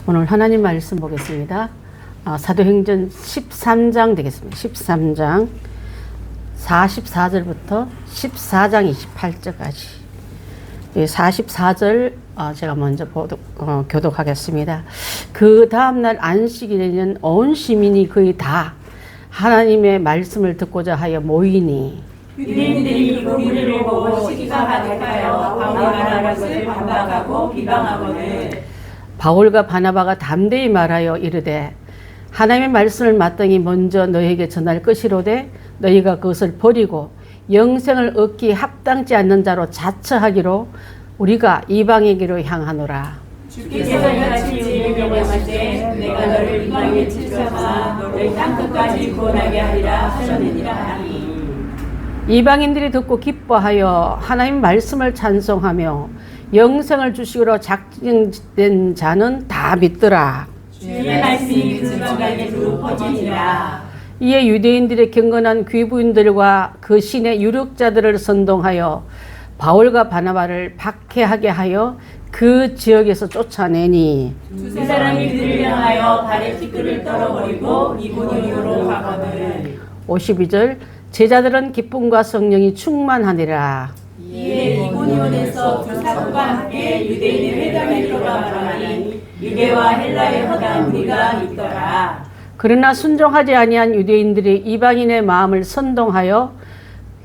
오늘 하나님 말씀 보겠습니다. 사도행전 13장 되겠습니다. 13장 44절부터 14장 28절까지. 44절 제가 먼저 교독하겠습니다. 그 다음날 안식일에는 온 시민이 거의 다 하나님의 말씀을 듣고자 하여 모이니 유대인들이 우리를 보고 시기가 가득하여 바울이 말하는 것을 반박하고 비방하거늘 바울과 바나바가 담대히 말하여 이르되 하나님의 말씀을 마땅히 먼저 너희에게 전할 것이로되 너희가 그것을 버리고 영생을 얻기 합당치 않는 자로 자처하기로 우리가 이방에게로 향하노라. 주께서 이같이 우리에게 명하실 때 내가 너를 이방에 칠쳐서 너를 땅끝까지 구원하게 하리라 하셨느니라 하니 이방인들이 듣고 기뻐하여 하나님 말씀을 찬송하며 영생을 주시기로 작정된 자는 다 믿더라. 주의 말씀이 그 지방에 두루 퍼지니라. 이에 유대인들의 경건한 귀부인들과 그 신의 유력자들을 선동하여 바울과 바나바를 박해하게 하여 그 지역에서 쫓아내니 두세 사람이 그들을 향하여 발에 티끌을 떨어버리고 이고니오로 가거늘 52절 제자들은 기쁨과 성령이 충만하니라. 이에 이고니온에서 두 사도와 함께 유대인의 회당에 들어가니 유대와 헬라의 허다한 무리가 있더라. 그러나 순종하지 아니한 유대인들이 이방인의 마음을 선동하여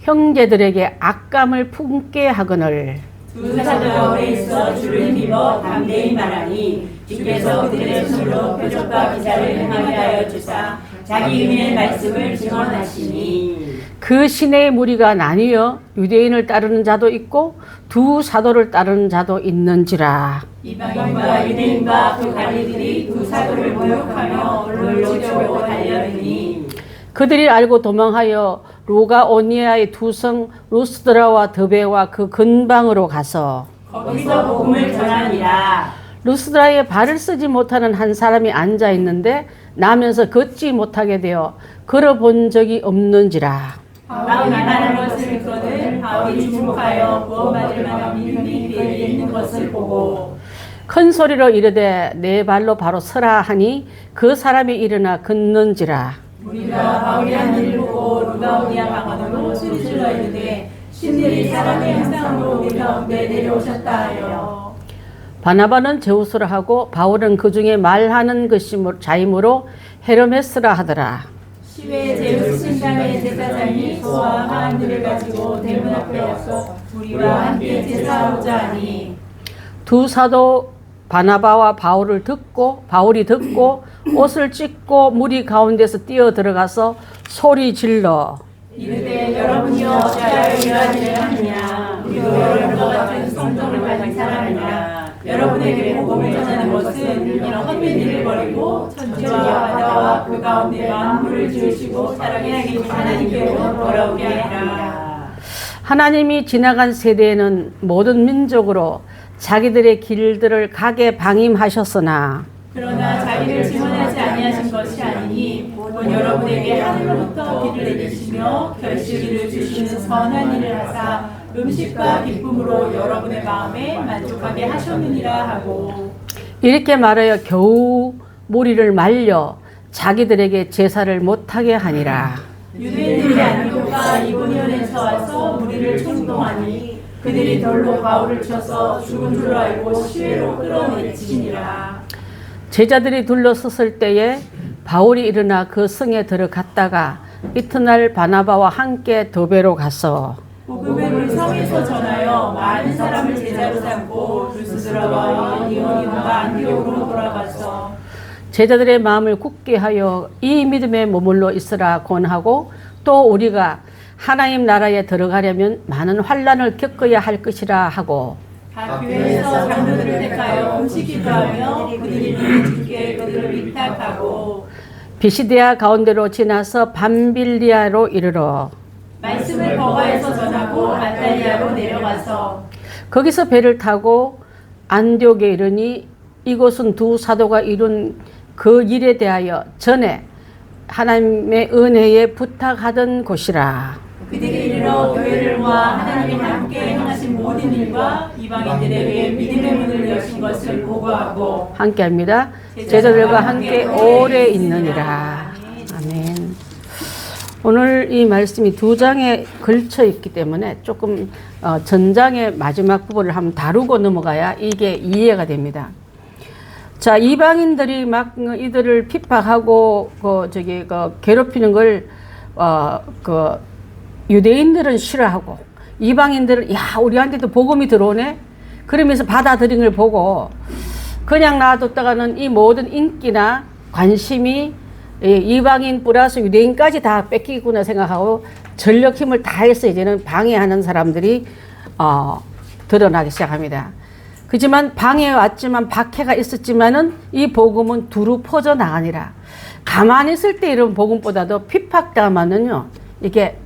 형제들에게 악감을 품게 하거늘 두 사도가 오래 있어 주를 힘입어 담대히 말하니 주께서 그들의 손으로 표적과 기사를 행하게 하여 주사 자기 은혜의 말씀을 증언하시니 그 시내의 무리가 나뉘어 유대인을 따르는 자도 있고 두 사도를 따르는 자도 있는지라. 이방인과 유대인과 그 관리들이 두 사도를 모욕하며 돌로 치려고 달려드니 그들이 알고 도망하여 루가오니아의 두 성 루스드라와 더베와 그 근방으로 가서 거기서 복음을 전하니라. 루스드라에 발을 쓰지 못하는 한 사람이 앉아 있는데 나면서 걷지 못하게 되어 걸어본 적이 없는지라. 바울이 말하는 것을 듣거든 바울이 주목하여 구원받을 만한 믿음이 그에게 있는 것을 보고 큰 소리로 이르되 내 발로 바로 서라 하니 그 사람이 일어나 걷는지라. 우리가 바울이 한 일을 보고 루가오니아 방언으로 소리질러 이르되 신들이 사람의 형상으로 우리 가운데 내려오셨다 하여 바나바는 제우스라 하고 바울은 그 중에 말하는 것이 자임으로 헤르메스라 하더라. 시외 제우스 신당의 제사장이 소와 하안들을 가지고 대문 앞에 와서 우리와 함께 제사하고자 하니 두 사도 바나바와 바울이 듣고 옷을 찢고 무리 가운데서 뛰어 들어가서 소리 질러 이르되 여러분이여 어찌하여 이러한 일을 하느냐 우리도 여러분과 같은 성정을 가진 사람이라 여러분에게 복음을 전하는 것은 이런 헛된 일을 버리고 천지와 바다와 그 가운데 만물을 지으시고 사랑해 계신 하나님께로 돌아오게 하리라. 하나님이 지나간 세대에는 모든 민족으로 자기들의 길들을 가게 방임하셨으나 그러나 자기를 지원하지 아니하신 것이 아니니 곧 여러분에게 하늘로부터 길을 내주시며 결실을 주시는 선한 일을 하사 음식과 기쁨으로 여러분의 마음에 만족하게 하셨느니라 하고 이렇게 말하여 겨우 무리를 말려 자기들에게 제사를 못하게 하니라. 유대인들이 안디오가 이고니온에서 와서 무리를 총동하니 그들이 돌로 바울을 쳐서 죽은 줄 알고 시외로 끌어내치니라. 제자들이 둘러섰을 때에 바울이 일어나 그 성에 들어갔다가 이튿날 바나바와 함께 더베로 가서 복음을 성에서 전하여 많은 사람을 제자로 삼고 루스드라와 이고니온과 안디옥으로 돌아가서 제자들의 마음을 굳게 하여 이 믿음에 머물러 있으라 권하고 또 우리가 하나님 나라에 들어가려면 많은 환난을 겪어야 할 것이라 하고 각 교회에서 장로들을 택하여 음식 기도하며 그들이 주께 그들을 위탁하고 비시디아 가운데로 지나서 밤빌리아로 이르러 말씀을 버가에서 전하고 안달리아로 내려가서 거기서 배를 타고 안디옥에 이르니 이곳은 두 사도가 이룬 그 일에 대하여 전에 하나님의 은혜에 부탁하던 곳이라. 그들이 이르러 교회를 모아 하나님이 함께 행하신 모든 일과 이방인들에게 믿음의 문을 여신 것을 보고하고 함께 합니다. 제자들과 함께 오래 있느니라. 아멘. 오늘 이 말씀이 두 장에 걸쳐 있기 때문에 조금 전장의 마지막 부분을 한번 다루고 넘어가야 이게 이해가 됩니다. 자, 이방인들이 막 이들을 핍박하고 괴롭히는 걸 유대인들은 싫어하고 이방인들은 야, 우리한테도 복음이 들어오네. 그러면서 받아들인 걸 보고 그냥 놔뒀다가는 이 모든 인기나 관심이 이방인 플러스 유대인까지 다 뺏기구나 생각하고 전력 힘을 다해서 이제는 방해하는 사람들이 드러나기 시작합니다. 그렇지만 방해해 왔지만 박해가 있었지만은 이 복음은 두루 퍼져 나가니라. 가만히 있을 때 이런 복음보다도 핍박당하면은요, 이게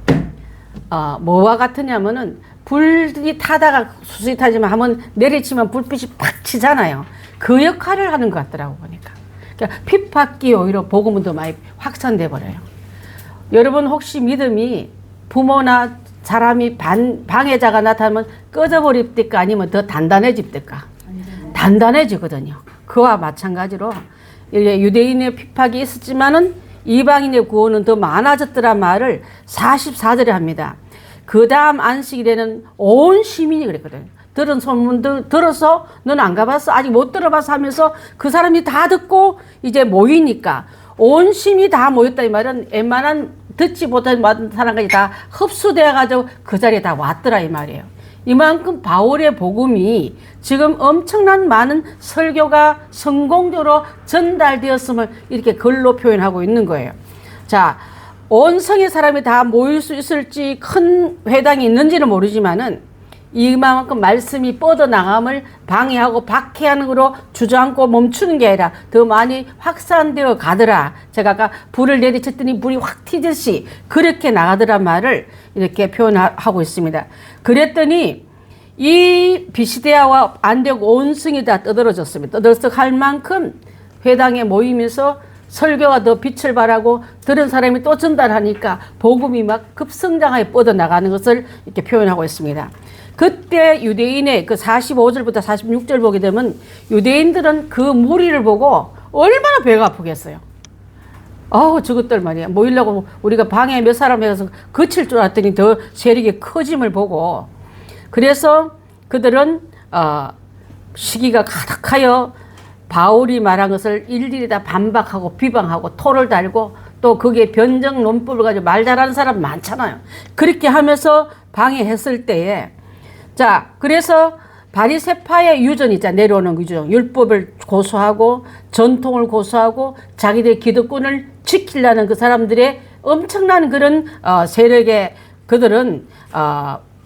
뭐와 같으냐면은 불이 타다가 수술이 타지만 한번 내리치면 불빛이 팍 치잖아요. 그 역할을 하는 것 같더라고 보니까. 그러니까 핍박이 오히려 복음은 더 많이 확산돼 버려요. 여러분 혹시 믿음이 부모나 사람이 방해자가 나타나면 꺼져버립니까? 아니면 더 단단해집니까? 단단해지거든요. 그와 마찬가지로 유대인의 핍박이 있었지만은 이방인의 구원은 더 많아졌더란 말을 44절에 합니다. 그 다음 안식일에는 온 시민이 그랬거든요. 들은 소문도 들어서 너는 안 가봤어? 아직 못 들어봤어? 하면서 그 사람이 다 듣고 이제 모이니까 온 시민이 다 모였다 이 말은 웬만한 듣지 못한 사람까지 다 흡수되어가지고 그 자리에 다 왔더라 이 말이에요. 이만큼 바울의 복음이 지금 엄청난 많은 설교가 성공적으로 전달되었음을 이렇게 글로 표현하고 있는 거예요. 자, 온 성의 사람이 다 모일 수 있을지 큰 회당이 있는지는 모르지만은 이만큼 말씀이 뻗어나감을 방해하고 박해하는 거로 주저앉고 멈추는 게 아니라 더 많이 확산되어 가더라. 제가 아까 불을 내리쳤더니 불이 확 튀듯이 그렇게 나가더란 말을 이렇게 표현하고 있습니다. 그랬더니 이 비시데아와 안디옥 온 성이 다 떠들어졌습니다. 떠들썩할 만큼 회당에 모이면서 설교가 더 빛을 발하고 들은 사람이 또 전달하니까 복음이 막 급성장하게 뻗어나가는 것을 이렇게 표현하고 있습니다. 그때 유대인의 그 45절부터 46절 보게 되면 유대인들은 그 무리를 보고 얼마나 배가 아프겠어요. 저것들 말이야. 모이려고 우리가 방에 몇 사람 해서 그칠 줄 알았더니 더 세력이 커짐을 보고 그래서 그들은 시기가 가득하여 바울이 말한 것을 일일이 다 반박하고 비방하고 토를 달고 또 그게 변정 논법을 가지고 말 잘하는 사람 많잖아요. 그렇게 하면서 방해했을 때에 자, 그래서 바리새파의 유전이 있잖아. 내려오는 유전. 율법을 고수하고 전통을 고수하고 자기들의 기득권을 지키려는 그 사람들의 엄청난 그런 세력의 그들은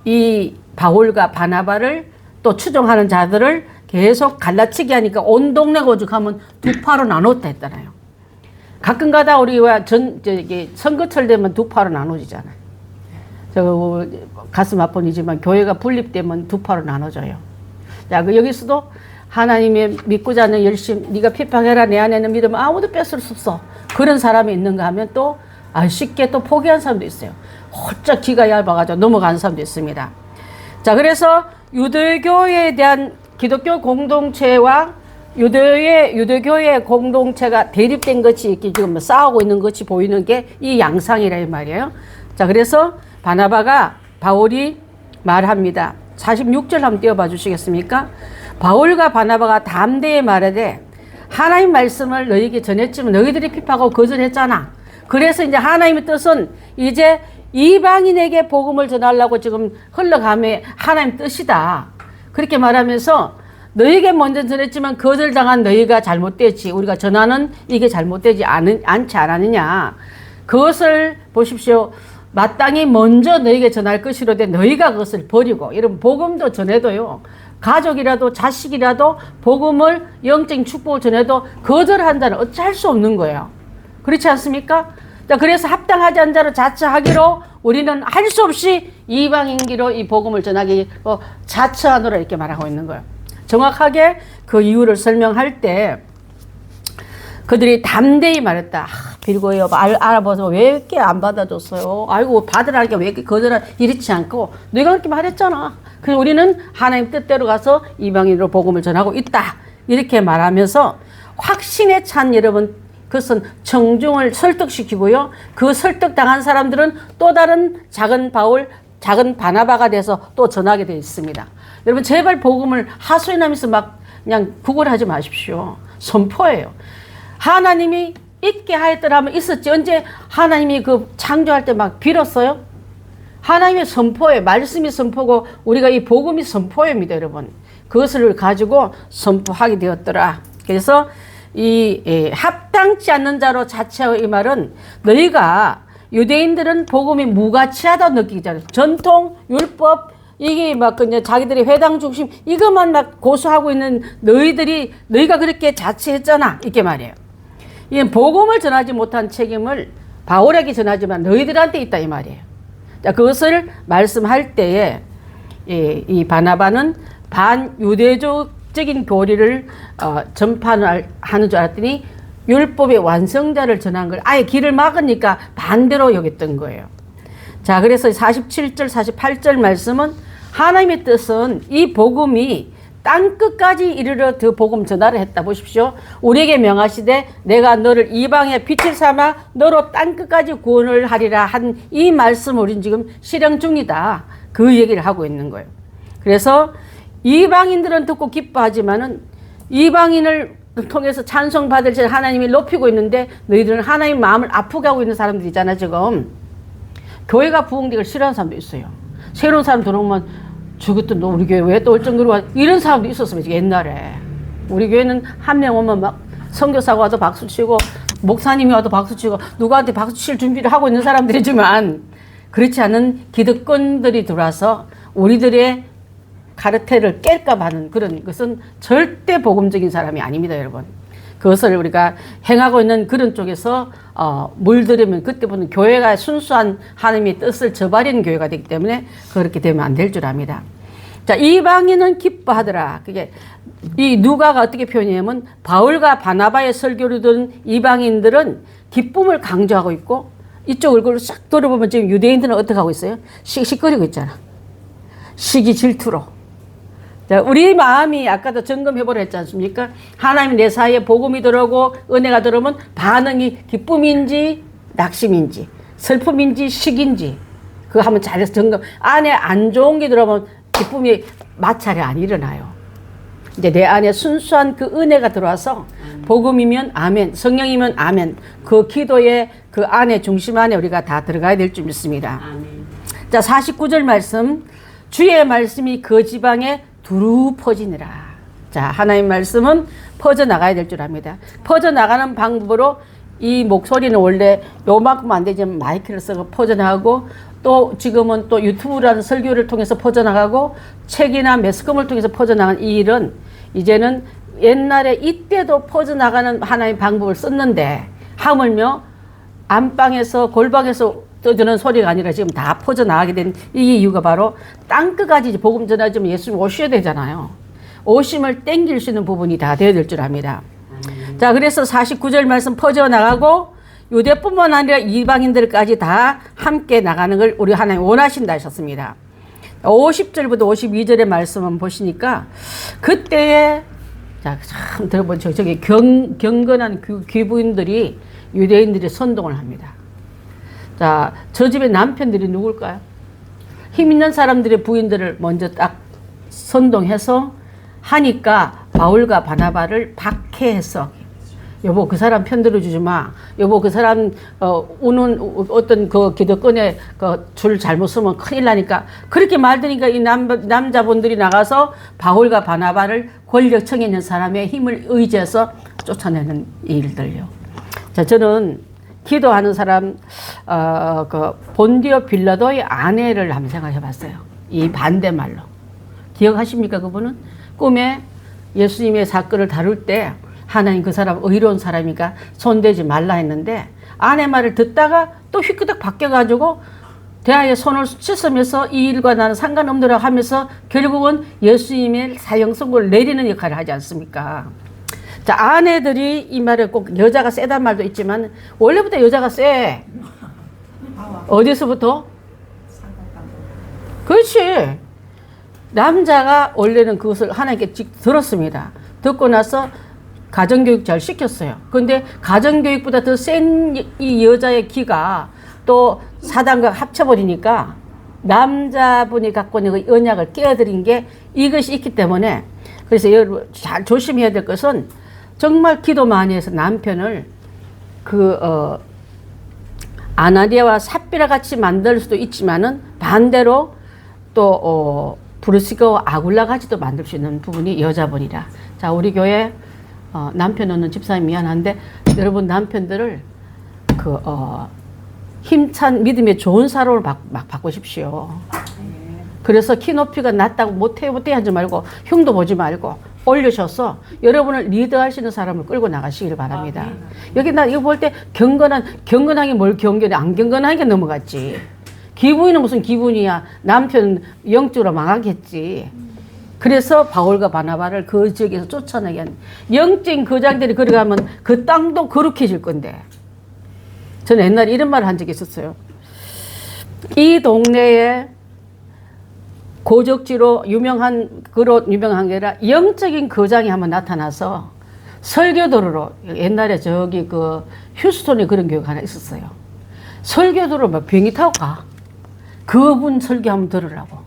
이 바울과 바나바를 또 추종하는 자들을 계속 갈라치기 하니까 온 동네 오죽하면 두 파로 나눴다 했잖아요. 가끔가다 우리와 선거철 되면 두 파로 나눠지잖아요. 가슴 아픈이지만 교회가 분립되면 두 파로 나눠져요. 자, 여기서도 하나님의 믿고자 하는 열심, 네가 핍박해라 내 안에는 믿으면 아무도 뺏을 수 없어. 그런 사람이 있는가 하면 또 쉽게 또 포기한 사람도 있어요. 홀짝 기가 얇아가지고 넘어가는 사람도 있습니다. 자, 그래서 유대교에 대한 기독교 공동체와 유대교의 공동체가 대립된 것이 이렇게 지금 싸우고 있는 것이 보이는 게 이 양상이라 이 말이에요. 자, 그래서 바울이 말합니다. 46절 한번 띄워봐 주시겠습니까? 바울과 바나바가 담대히 말하되 하나님 말씀을 너희에게 전했지만 너희들이 핍박하고 거절했잖아. 그래서 이제 하나님의 뜻은 이제 이방인에게 복음을 전하려고 지금 흘러가며 하나님 뜻이다. 그렇게 말하면서 너희에게 먼저 전했지만 거절당한 너희가 잘못되지. 우리가 전하는 이게 잘못되지 않지 않았느냐. 그것을 보십시오. 마땅히 먼저 너희에게 전할 것이로되 너희가 그것을 버리고 여러분 복음도 전해도요. 가족이라도 자식이라도 복음을 영적인 축복을 전해도 거절한 자는 어찌할 수 없는 거예요. 그렇지 않습니까? 자, 그래서 합당하지 않은 자로 자처하기로 우리는 할 수 없이 이방인기로 이 복음을 전하기 자처하노라 이렇게 말하고 있는 거예요. 정확하게 그 이유를 설명할 때 그들이 담대히 말했다. 빌고요. 알아봐서 왜 이렇게 안 받아줬어요? 아이고 받으라니까 왜 이렇게 거절하 이렇지 않고 내가 그렇게 말했잖아. 그래서 우리는 하나님 뜻대로 가서 이방인으로 복음을 전하고 있다. 이렇게 말하면서 확신에 찬 여러분 그것은 청중을 설득시키고요. 그 설득당한 사람들은 또 다른 작은 바울, 작은 바나바가 돼서 또 전하게 되어 있습니다. 여러분 제발 복음을 하소연하면서 막 그냥 구걸하지 마십시오. 선포예요. 하나님이 있게 하였더라면 있었지. 언제 하나님이 그 창조할 때 막 빌었어요? 하나님의 선포예요. 말씀이 선포고 우리가 이 복음이 선포입니다, 여러분. 그것을 가지고 선포하게 되었더라. 그래서 이 합당치 않는 자로 자체의 이 말은 너희가 유대인들은 복음이 무가치하다고 느끼잖아요. 전통, 율법, 이게 막 그냥 자기들이 회당 중심 이것만 막 고수하고 있는 너희가 그렇게 자치했잖아. 이렇게 말이에요. 이 복음을 전하지 못한 책임을 바울에게 전하지만 너희들한테 있다 이 말이에요. 자, 그것을 말씀할 때에 이 바나바는 반유대적인 교리를 전파하는 줄 알았더니 율법의 완성자를 전한 걸 아예 길을 막으니까 반대로 여겼던 거예요. 자, 그래서 47절, 48절 말씀은 하나님의 뜻은 이 복음이 땅끝까지 이르러 그 복음 전하를 했다. 보십시오. 우리에게 명하시되 내가 너를 이방의 빛을 삼아 너로 땅끝까지 구원을 하리라 한 이 말씀을 우리는 지금 실행 중이다. 그 얘기를 하고 있는 거예요. 그래서 이방인들은 듣고 기뻐하지만은 이방인을 통해서 찬송받을 때 하나님이 높이고 있는데 너희들은 하나님 마음을 아프게 하고 있는 사람들이잖아 지금. 교회가 부흥되기를 싫어하는 사람도 있어요. 새로운 사람 들어오면 저것도 너 우리 교회 왜 또 올 정도로 와? 이런 사람도 있었어요 옛날에. 우리 교회는 한 명 오면 막 선교사가 와도 박수치고 목사님이 와도 박수치고 누구한테 박수칠 준비를 하고 있는 사람들이지만 그렇지 않은 기득권들이 들어와서 우리들의 카르텔을 깰까 하는 그런 것은 절대 복음적인 사람이 아닙니다 여러분. 그것을 우리가 행하고 있는 그런 쪽에서 물들이면 그때부터는 교회가 순수한 하나님의 뜻을 저버리는 교회가 되기 때문에 그렇게 되면 안 될 줄 압니다. 자, 이방인은 기뻐하더라. 그게 이 누가가 어떻게 표현하냐면 바울과 바나바의 설교를 듣는 이방인들은 기쁨을 강조하고 있고 이쪽 얼굴을 싹 돌아보면 지금 유대인들은 어떻게 하고 있어요? 씩씩거리고 있잖아. 시기 질투로. 자, 우리 마음이 아까도 점검해보라 했지 않습니까? 하나님 내 사이에 복음이 들어오고 은혜가 들어오면 반응이 기쁨인지 낙심인지 슬픔인지 시기인지 그거 한번 잘해서 점검. 안에 안 좋은 게 들어오면 기쁨이 마찰이 안 일어나요. 이제 내 안에 순수한 그 은혜가 들어와서 복음이면 아멘, 성령이면 아멘. 그 기도의 그 안에 중심 안에 우리가 다 들어가야 될 줄 믿습니다. 아멘. 자, 49절 말씀. 주의 말씀이 그 지방에 두루 퍼지니라. 자, 하나님 말씀은 퍼져나가야 될 줄 압니다. 퍼져나가는 방법으로 이 목소리는 원래 요만큼 안 되지만 마이크를 써서 퍼져나가고 또 지금은 또 유튜브라는 설교를 통해서 퍼져나가고 책이나 매스컴을 통해서 퍼져나가는 이 일은 이제는 옛날에 이때도 퍼져나가는 하나의 방법을 썼는데 하물며 안방에서 골방에서 떠드는 소리가 아니라 지금 다 퍼져나가게 된 이 이유가 바로 땅끝까지 복음 전하지만 예수님 오셔야 되잖아요. 오심을 땡길 수 있는 부분이 다 되어야 될 줄 압니다. 자, 그래서 49절 말씀 퍼져나가고 유대뿐만 아니라 이방인들까지 다 함께 나가는 걸 우리 하나님 원하신다 하셨습니다. 50절부터 52절의 말씀을 보시니까 그때에 자, 참 들어보죠. 저기 경건한 귀부인들이 유대인들이 선동을 합니다. 자, 저 집의 남편들이 누굴까요? 힘 있는 사람들의 부인들을 먼저 딱 선동해서 하니까 바울과 바나바를 박해해서 여보 그 사람 편들어 주지 마. 여보 그 사람 우는 어떤 그 기득권에 그 줄 잘못 쓰면 큰일 나니까 그렇게 말드니까 이 남자분들이 나가서 바울과 바나바를 권력층에 있는 사람의 힘을 의지해서 쫓아내는 일들요. 자, 저는 기도하는 사람 그 본디오 빌라도의 아내를 한번 생각해 봤어요. 이 반대말로. 기억하십니까 그분은? 꿈에 예수님의 사건을 다룰 때 하나님 그 사람 의로운 사람이니까 손대지 말라 했는데 아내 말을 듣다가 또 휘끄덕 바뀌어가지고 대하에 손을 씻으면서 이 일과 나는 상관없노라고 하면서 결국은 예수님의 사형 선고를 내리는 역할을 하지 않습니까? 자, 아내들이 이 말을 꼭 여자가 세단 말도 있지만 원래부터 여자가 세. 어디서부터? 그렇지. 남자가 원래는 그것을 하나님께 들었습니다. 듣고 나서 가정교육 잘 시켰어요. 그런데 가정교육보다 더 센 이 여자의 기가 또 사단과 합쳐버리니까 남자분이 갖고 있는 그 언약을 깨어드린 게 이것이 있기 때문에, 그래서 여러분 잘 조심해야 될 것은 정말 기도 많이 해서 남편을 아나니아와 삽비라 같이 만들 수도 있지만은 반대로 또 브리스가와 아굴라 같이도 만들 수 있는 부분이 여자분이라. 자, 우리 교회 남편 없는 집사님 미안한데 여러분 남편들을 힘찬 믿음의 좋은 사람으로 막 바꾸십시오. 그래서 키 높이가 낮다고 못해 하지 말고 흉도 보지 말고 올려셔서 여러분을 리드할 수 있는 사람을 끌고 나가시길 바랍니다. 여기 나 이거 볼 때 경건하게 뭘 경건해, 안 경건하게 넘어갔지. 기분이는 무슨 기분이야. 남편 영적으로 망하겠지. 그래서 바울과 바나바를 그 지역에서 쫓아내게 한, 영적인 거장들이 걸어가면 그 땅도 거룩해질 건데. 저는 옛날에 이런 말을 한 적이 있었어요. 이 동네에 고적지로 유명한 게 아니라 영적인 거장이 한번 나타나서 설교도로, 옛날에 저기 휴스톤에 그런 교회가 하나 있었어요. 설교도로 막 비행기 타고 가. 그분 설교 한번 들으라고.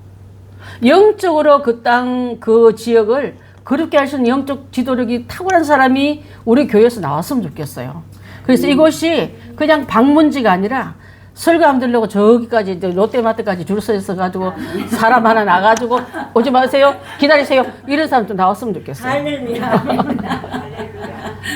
영적으로 그 땅, 그 지역을 그렇게 할 수 있는 영적 지도력이 탁월한 사람이 우리 교회에서 나왔으면 좋겠어요. 그래서 이곳이 그냥 방문지가 아니라 설교함 들려고 저기까지 롯데마트까지 줄 서 있어가지고 사람 하나 나가지고 오지 마세요, 기다리세요, 이런 사람 좀 나왔으면 좋겠어요. 할렐루야.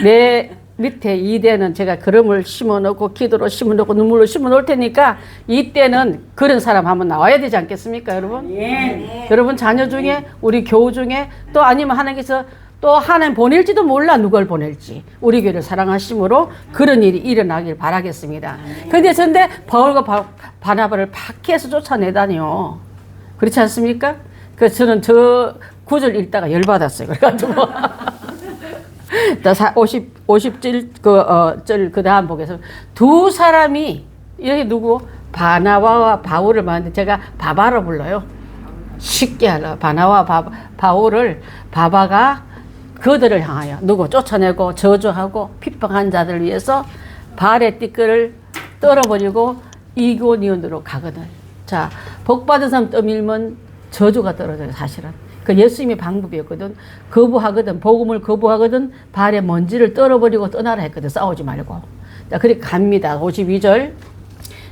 내 밑에 이대는 제가 걸음을 심어놓고 기도로 심어놓고 눈물로 심어놓을 테니까 이때는 그런 사람 한번 나와야 되지 않겠습니까, 여러분? 예. 여러분 자녀 중에 우리 교우 중에 또 아니면 하나님께서 또 하나님 보낼지도 몰라, 누굴 보낼지. 우리 교회를 사랑하심으로 그런 일이 일어나길 바라겠습니다. 근데 바울과 바나바를 밖에서 쫓아내다니요. 그렇지 않습니까? 그래서 저는 저 구절 읽다가 열받았어요. 그래가지고 50절 그 다음 보겠습니다. 두 사람이, 여기 누구? 바나바와 바울을 봤는데 제가 바바로 불러요. 쉽게 하라. 바나와 바울을 바바가 그들을 향하여 누구 쫓아내고 저주하고 핍박한 자들을 위해서 발의 띠끌을 떨어버리고 이고니온으로 가거든. 자, 복받은 사람 떠밀면 저주가 떨어져요, 사실은. 그 예수님의 방법이었거든. 거부하거든, 복음을 거부하거든, 발에 먼지를 떨어버리고 떠나라 했거든, 싸우지 말고. 자, 그렇게 갑니다. 52절.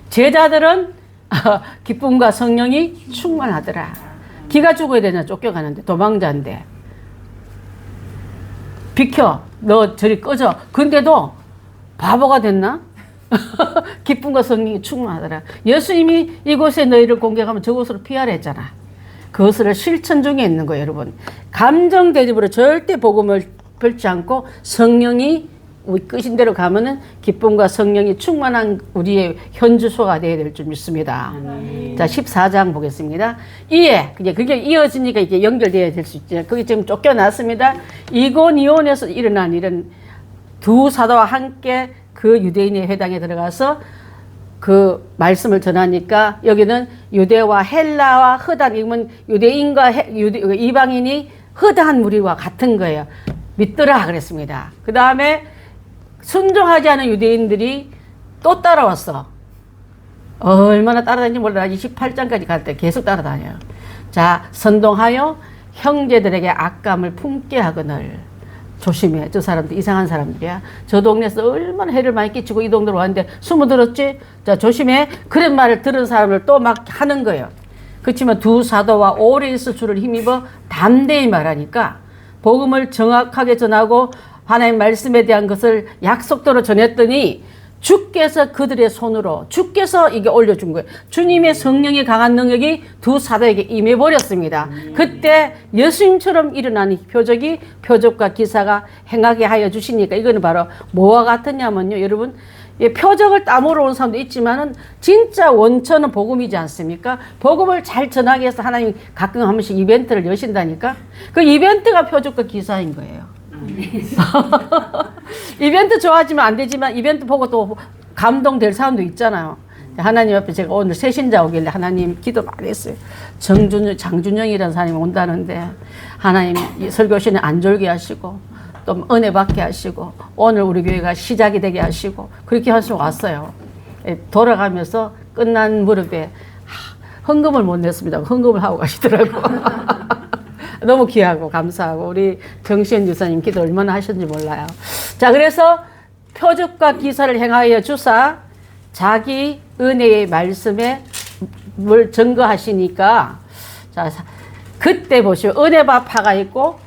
제자들은 기쁨과 성령이 충만하더라. 기가 죽어야 되냐, 쫓겨가는데, 도망자인데. 비켜, 너 저리 꺼져. 근데도 바보가 됐나? 기쁨과 성령이 충만하더라. 예수님이 이곳에 너희를 공격하면 저곳으로 피하라 했잖아. 그것을 실천 중에 있는 거예요, 여러분. 감정 대립으로 절대 복음을 펼지 않고 성령이 우리 끝인 대로 가면은 기쁨과 성령이 충만한 우리의 현주소가 되어야 될 줄 믿습니다. 자, 14장 보겠습니다. 이에, 그게 이어지니까 이게 연결되어야 될 수 있죠. 그게 지금 쫓겨났습니다. 이고니온에서 일어난 일은 두 사도와 함께 그 유대인의 회당에 들어가서 그 말씀을 전하니까 여기는 유대와 헬라와 허단, 이건 유대인과 이방인이 허다한 무리와 같은 거예요. 믿더라 그랬습니다. 그 다음에 순종하지 않은 유대인들이 또 따라왔어. 얼마나 따라다니는지 몰라. 28장까지 갈 때 계속 따라다녀요. 자, 선동하여 형제들에게 악감을 품게 하거늘. 조심해. 저 사람들 이상한 사람들이야. 저 동네에서 얼마나 해를 많이 끼치고 이 동네로 왔는데 숨어들었지? 자, 조심해. 그런 말을 들은 사람을 또 막 하는 거예요. 그렇지만 두 사도와 오래 있을 줄을 힘입어 담대히 말하니까 복음을 정확하게 전하고 하나님 말씀에 대한 것을 약속대로 전했더니 주께서 그들의 손으로 주께서 이게 올려준 거예요. 주님의 성령이 강한 능력이 두 사도에게 임해버렸습니다. 그때 예수님처럼 일어나는 표적과 기사가 행하게 하여 주시니까 이거는 바로 뭐와 같으냐면요, 여러분, 표적을 땀으로 온 사람도 있지만은 진짜 원천은 복음이지 않습니까? 복음을 잘 전하기 위해서 하나님 가끔 한 번씩 이벤트를 여신다니까. 그 이벤트가 표적과 기사인 거예요. 이벤트 좋아하지면 안 되지만 이벤트 보고 또 감동될 사람도 있잖아요. 하나님 앞에 제가 오늘 새신자 오길래 하나님 기도 많이 했어요. 장준영이라는 사람이 온다는데 하나님 이 설교시는 안 졸게 하시고 또 은혜 받게 하시고 오늘 우리 교회가 시작이 되게 하시고 그렇게 하시고 왔어요. 돌아가면서 끝난 무렵에 헌금을 못 냈습니다. 헌금을 하고 가시더라고. 너무 귀하고 감사하고 우리 정시현 유사님 기도 얼마나 하셨는지 몰라요. 자, 그래서 표적과 기사를 행하여 주사 자기 은혜의 말씀에 뭘 증거하시니까 자, 그때 보시면 은혜파가 있고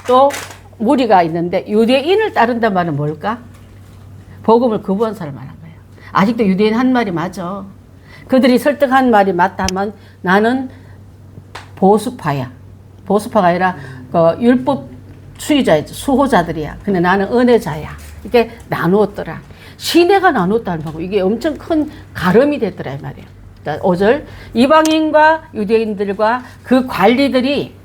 또 무리가 있는데 유대인을 따른단 말은 뭘까? 복음을 거부한 사람을 말한 거예요. 아직도 유대인 한 말이 맞아. 그들이 설득한 말이 맞다면 나는 보수파야. 보수파가 아니라 그 율법 수의자이죠. 수호자들이야. 근데 나는 은혜자야. 이렇게 나누었더라. 시내가 나누었다는 거고 이게 엄청 큰 가름이 됐더라 이 말이에요. 5절 이방인과 유대인들과 그 관리들이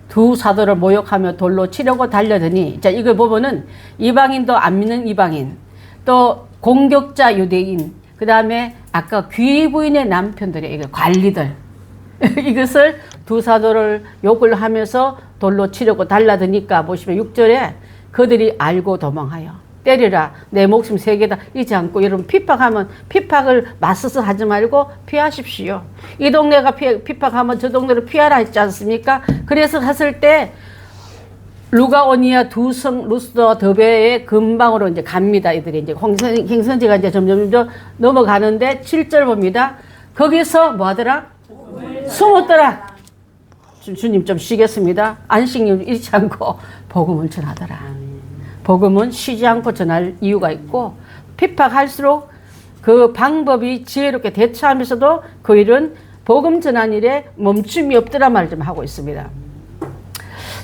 두 사도를 모욕하며 돌로 치려고 달려드니 자 이걸 보면은 이방인도 안 믿는 이방인 또 공격자 유대인 그 다음에 아까 귀부인의 남편들이 이거 관리들 이것을 두 사도를 욕을 하면서 돌로 치려고 달라드니까 보시면 6절에 그들이 알고 도망하여 때리라 내 목숨 세 개다 잊지 않고 여러분 핍박하면 핍박을 맞서서 하지 말고 피하십시오. 이 동네가 핍박하면 저 동네를 피하라 했지 않습니까? 그래서 했을 때 루가오니아 두 성 루스더 더베의 근방으로 이제 갑니다. 이들이 이제 행선지가 이제 점점 넘어가는데 7절 봅니다. 거기서 뭐 하더라? 숨었더라. 주님 좀 쉬겠습니다. 안식일 잃지 않고 복음을 전하더라. 복음은 쉬지 않고 전할 이유가 있고 핍박할수록 그 방법이 지혜롭게 대처하면서도 그 일은 복음 전한 일에 멈춤이 없더라 말을 좀 하고 있습니다.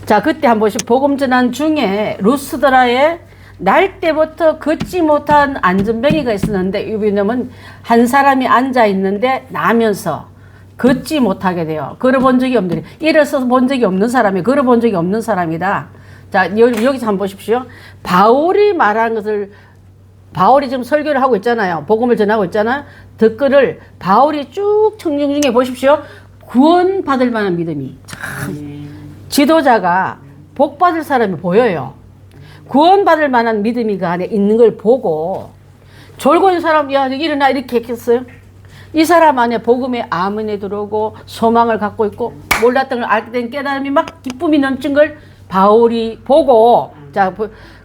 자, 그때 한 번씩 복음 전한 중에 루스드라에 날 때부터 걷지 못한 안전병이가 있었는데 이놈은 한 사람이 앉아 있는데 나면서 걷지 못하게 돼요. 걸어본 적이 없는 일어서서 본 적이 없는 사람이 걸어본 적이 없는 사람이다. 자, 여기서 한번 보십시오. 바울이 말한 것을 바울이 지금 설교를 하고 있잖아요. 복음을 전하고 있잖아요. 댓글을 바울이 쭉 청중 중에 보십시오. 구원받을 만한 믿음이 참 지도자가 복받을 사람이 보여요. 구원받을 만한 믿음이 그 안에 있는 걸 보고 졸고 있는 사람 야 일어나 이렇게 했겠어요? 이 사람 안에 복음의 아멘이 들어오고 소망을 갖고 있고 몰랐던 걸 알게 된 깨달음이 막 기쁨이 넘친 걸 바울이 보고 자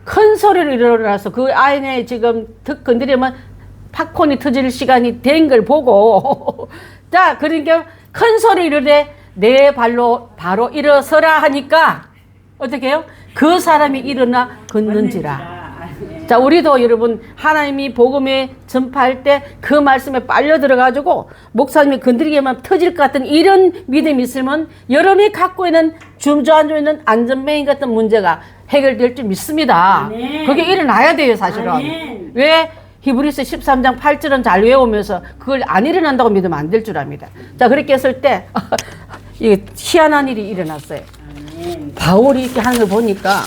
큰 소리를 일어나서 그 안에 지금 턱 건드리면 팝콘이 터질 시간이 된 걸 보고 자 그러니까 큰 소리 이르되 내 발로 바로 일어서라 하니까 어떻게 해요? 그 사람이 일어나 걷는지라. 자, 우리도 여러분 하나님이 복음에 전파할 때 그 말씀에 빨려 들어가지고 목사님이 건드리기만 터질 것 같은 이런 믿음이 있으면 여러분이 갖고 있는 주저앉아 있는 안전뱅이 같은 문제가 해결될 줄 믿습니다. 아멘. 그게 일어나야 돼요 사실은. 아멘. 왜? 히브리서 13장 8절은 잘 외우면서 그걸 안 일어난다고 믿으면 안 될 줄 압니다. 자, 그렇게 했을 때 이게 희한한 일이 일어났어요. 아멘. 바울이 이렇게 하는 걸 보니까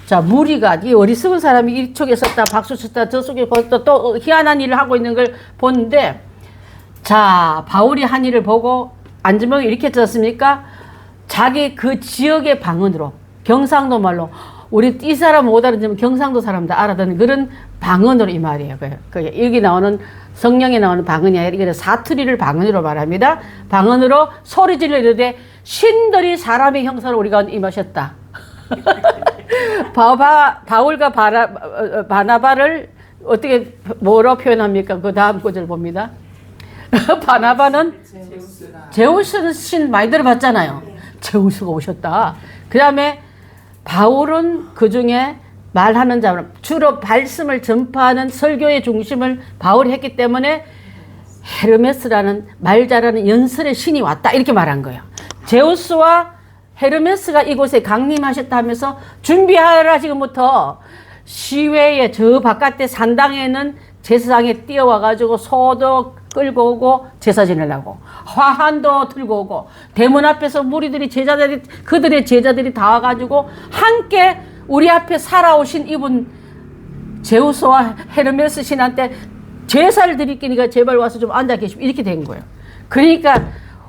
자, 무리가 이 어리석은 사람이 이쪽에 섰다 박수 쳤다 저쪽에 섰다 또 희한한 일을 하고 있는 걸 보는데 자, 바울이 한 일을 보고 안전병이 이렇게 쳤습니까? 자기 그 지역의 방언으로 경상도 말로 우리 이 사람 못 알아듣으면 경상도 사람도 알아듣는 그런 방언으로 이 말이에요. 여기 나오는 성령에 나오는 방언이 아니라 이게 사투리를 방언으로 말합니다. 방언으로 소리 질러 이르되 신들이 사람의 형상으로 우리가 임하셨다. 바울과 바나바를 어떻게 뭐로 표현합니까? 그 다음 구절 봅니다. 바나바는 제우스는 신 많이 들어봤잖아요. 제우스가 오셨다. 그 다음에 바울은 그 중에 말하는 자로 주로 말씀을 전파하는 설교의 중심을 바울이 했기 때문에 헤르메스라는 말 잘하는 연설의 신이 왔다 이렇게 말한 거예요. 제우스와 헤르메스가 이곳에 강림하셨다 하면서 준비하라 지금부터 시외에 저 바깥에 산당에는 제사장에 뛰어와가지고 소도 끌고 오고 제사 지내려고 화환도 들고 오고 대문 앞에서 무리들이 그들의 제자들이 다 와가지고 함께 우리 앞에 살아오신 이분 제우스와 헤르메스 신한테 제사를 드리니까 제발 와서 좀 앉아 계시고 이렇게 된 거예요. 그러니까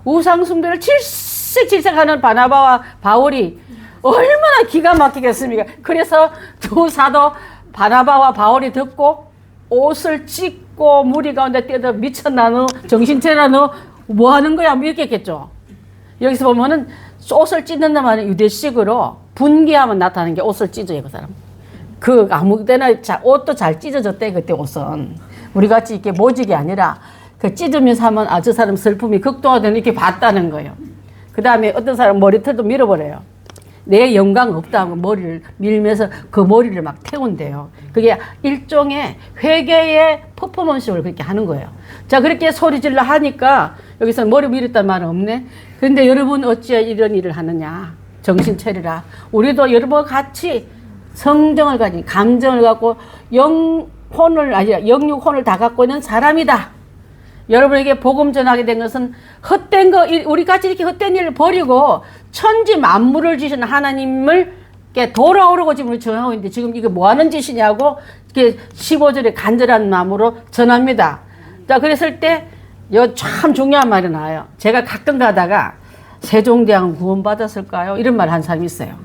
우상숭배를 질색질색하는 바나바와 바울이 얼마나 기가 막히겠습니까? 그래서 두 사도 바나바와 바울이 듣고 옷을 찢고 무리 가운데 떼어 미쳤나 너 정신차려 너 뭐 하는 거야 뭐 이렇게 했겠죠. 여기서 보면은 옷을 찢는다 말은 유대식으로 분개하면 나타나는 게 옷을 찢어요. 그 사람 그 아무 데나 옷도 잘 찢어졌대. 그때 옷은 우리 같이 이렇게 모직이 아니라 그 찢으면서 하면 아 저 사람 슬픔이 극도화되는 이렇게 봤다는 거예요. 그 다음에 어떤 사람 머리털도 밀어버려요. 내 영광 없다고 머리를 밀면서 그 머리를 막 태운대요. 그게 일종의 회개의 퍼포먼스를 그렇게 하는 거예요. 자, 그렇게 소리질러 하니까 여기서 머리 밀었단 말은 없네. 그런데 여러분 어찌 이런 일을 하느냐. 정신 차리라. 우리도 여러분과 같이 성정을 가진 감정을 갖고 영혼을 아니라 영육혼을 다 갖고 있는 사람이다. 여러분에게 복음 전하게 된 것은 헛된 거, 우리 같이 이렇게 헛된 일을 버리고 천지 만물을 지신 하나님을 돌아오라고 지금 전하고 있는데 지금 이게 뭐 하는 짓이냐고 이렇게 15절에 간절한 마음으로 전합니다. 자, 그랬을 때 참 중요한 말이 나와요. 제가 가끔 가다가 세종대왕은 구원받았을까요? 이런 말 한 사람이 있어요.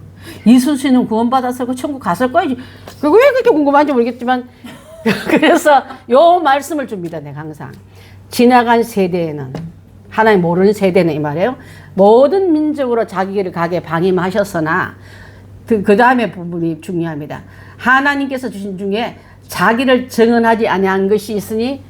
이순신은 구원받았을까? 천국 갔을 거야? 왜 그렇게 궁금한지 모르겠지만 그래서 요 말씀을 줍니다. 내가 항상. 지나간 세대에는 하나님 모르는 세대는 이 말이에요. 모든 민족으로 자기 길을 가게 방임하셨으나 그 다음에 부분이 중요합니다. 하나님께서 주신 중에 자기를 정언하지 아니한 것이 있으니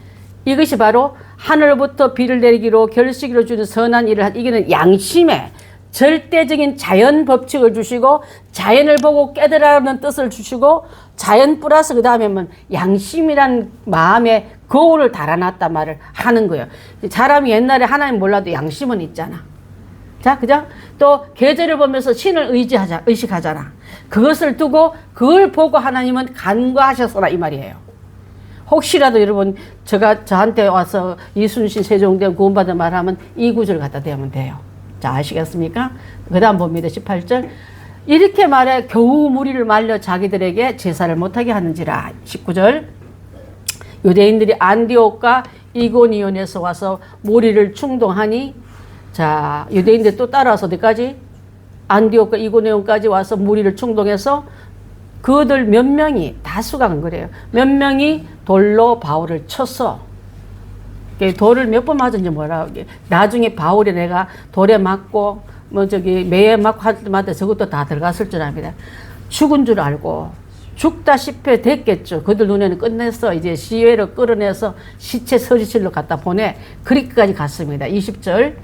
이것이 바로 하늘부터 비를 내리기로 결식으로 주는 선한 일을 한 이게는 양심의 절대적인 자연 법칙을 주시고 자연을 보고 깨달으라는 뜻을 주시고 자연 플러스 그 다음에는 양심이란 마음의 거울을 달아놨단 말을 하는 거예요. 사람이 옛날에 하나님 몰라도 양심은 있잖아. 자, 그죠? 또 계절을 보면서 신을 의식하잖아. 그것을 두고 그걸 보고 하나님은 간과하셨으나 이 말이에요. 혹시라도 여러분 저한테 와서 이순신 세종대왕 구원받은 말하면 이 구절 갖다 대면 돼요. 자, 아시겠습니까? 그 다음 봅니다. 18절. 이렇게 말해 겨우 무리를 말려 자기들에게 제사를 못하게 하는지라. 19절. 유대인들이 안디옥과 이고니온에서 와서 무리를 충동하니 자, 유대인들 또 따라와서 어디까지? 안디옥과 이고니온까지 와서 무리를 충동해서 그들 몇 명이 다수가 간 거래요. 몇 명이 돌로 바울을 쳤어. 돌을 몇 번 맞은지 뭐라. 나중에 바울이 내가 돌에 맞고 매에 맞고 할 때마다 저것도 다 들어갔을 줄 압니다. 죽은 줄 알고 죽다시피 됐겠죠. 그들 눈에는 끝내서 이제 시외로 끌어내서 시체 서리실로 갖다 보내. 그리까지 갔습니다. 20절.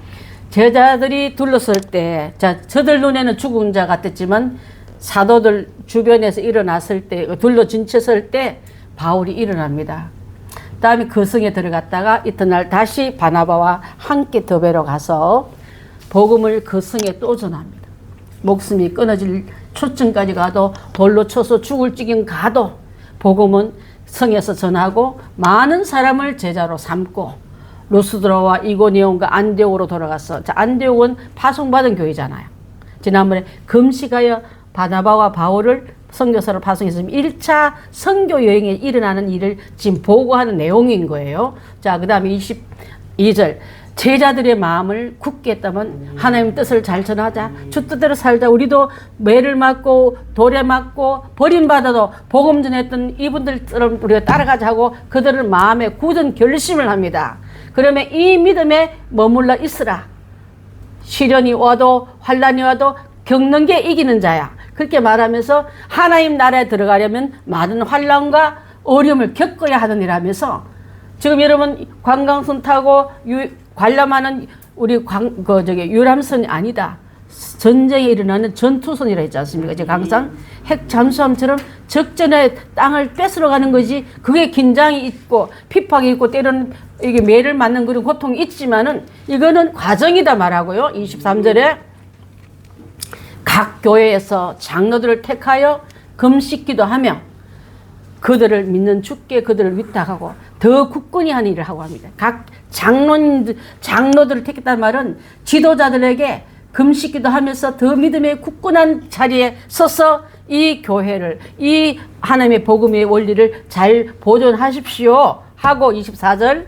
제자들이 둘러설 때, 자, 저들 눈에는 죽은 자 같았지만 사도들 주변에서 일어났을 때, 둘러진 채 설 때 바울이 일어납니다. 다음에 그 성에 들어갔다가 이튿날 다시 바나바와 함께 더베로 가서 복음을 그 성에 또 전합니다. 목숨이 끊어질 초점까지 가도 돌로 쳐서 죽을 지경 가도 복음은 성에서 전하고 많은 사람을 제자로 삼고 루스드라와 이고니온과 안디옥으로 돌아가서 자, 안디옥은 파송받은 교회잖아요. 지난번에 금식하여 바나바와 바울을 선교사로 파송했으면 1차 선교 여행에 일어나는 일을 지금 보고하는 내용인 거예요. 자, 그 다음에 22절. 제자들의 마음을 굳게 했다면 하나님 뜻을 잘 전하자. 주 뜻대로 살자. 우리도 매를 맞고 돌에 맞고 버림받아도 복음 전했던 이분들처럼 우리가 따라가자 하고 그들은 마음에 굳은 결심을 합니다. 그러면 이 믿음에 머물러 있으라. 시련이 와도 환난이 와도 겪는 게 이기는 자야. 그렇게 말하면서 하나님 나라에 들어가려면 많은 환난과 어려움을 겪어야 하는 일하면서 지금 여러분 관광선 타고 관람하는 우리 유람선이 아니다. 전쟁에 일어나는 전투선이라 했지 않습니까? 제가 항상 핵 잠수함처럼 적전에 땅을 뺏으러 가는 거지. 그게 긴장이 있고 핍박이 있고 때로는 이게 매를 맞는 그런 고통이 있지만은 이거는 과정이다 말하고요. 23절에 각 교회에서 장로들을 택하여 금식기도 하며 그들을 믿는 주께 그들을 위탁하고 더 굳건히 하는 일을 하고 합니다. 각 장로들을 택했다는 말은 지도자들에게 금식기도 하면서 더 믿음의 굳건한 자리에 서서 이 교회를, 이 하나님의 복음의 원리를 잘 보존하십시오 하고 24절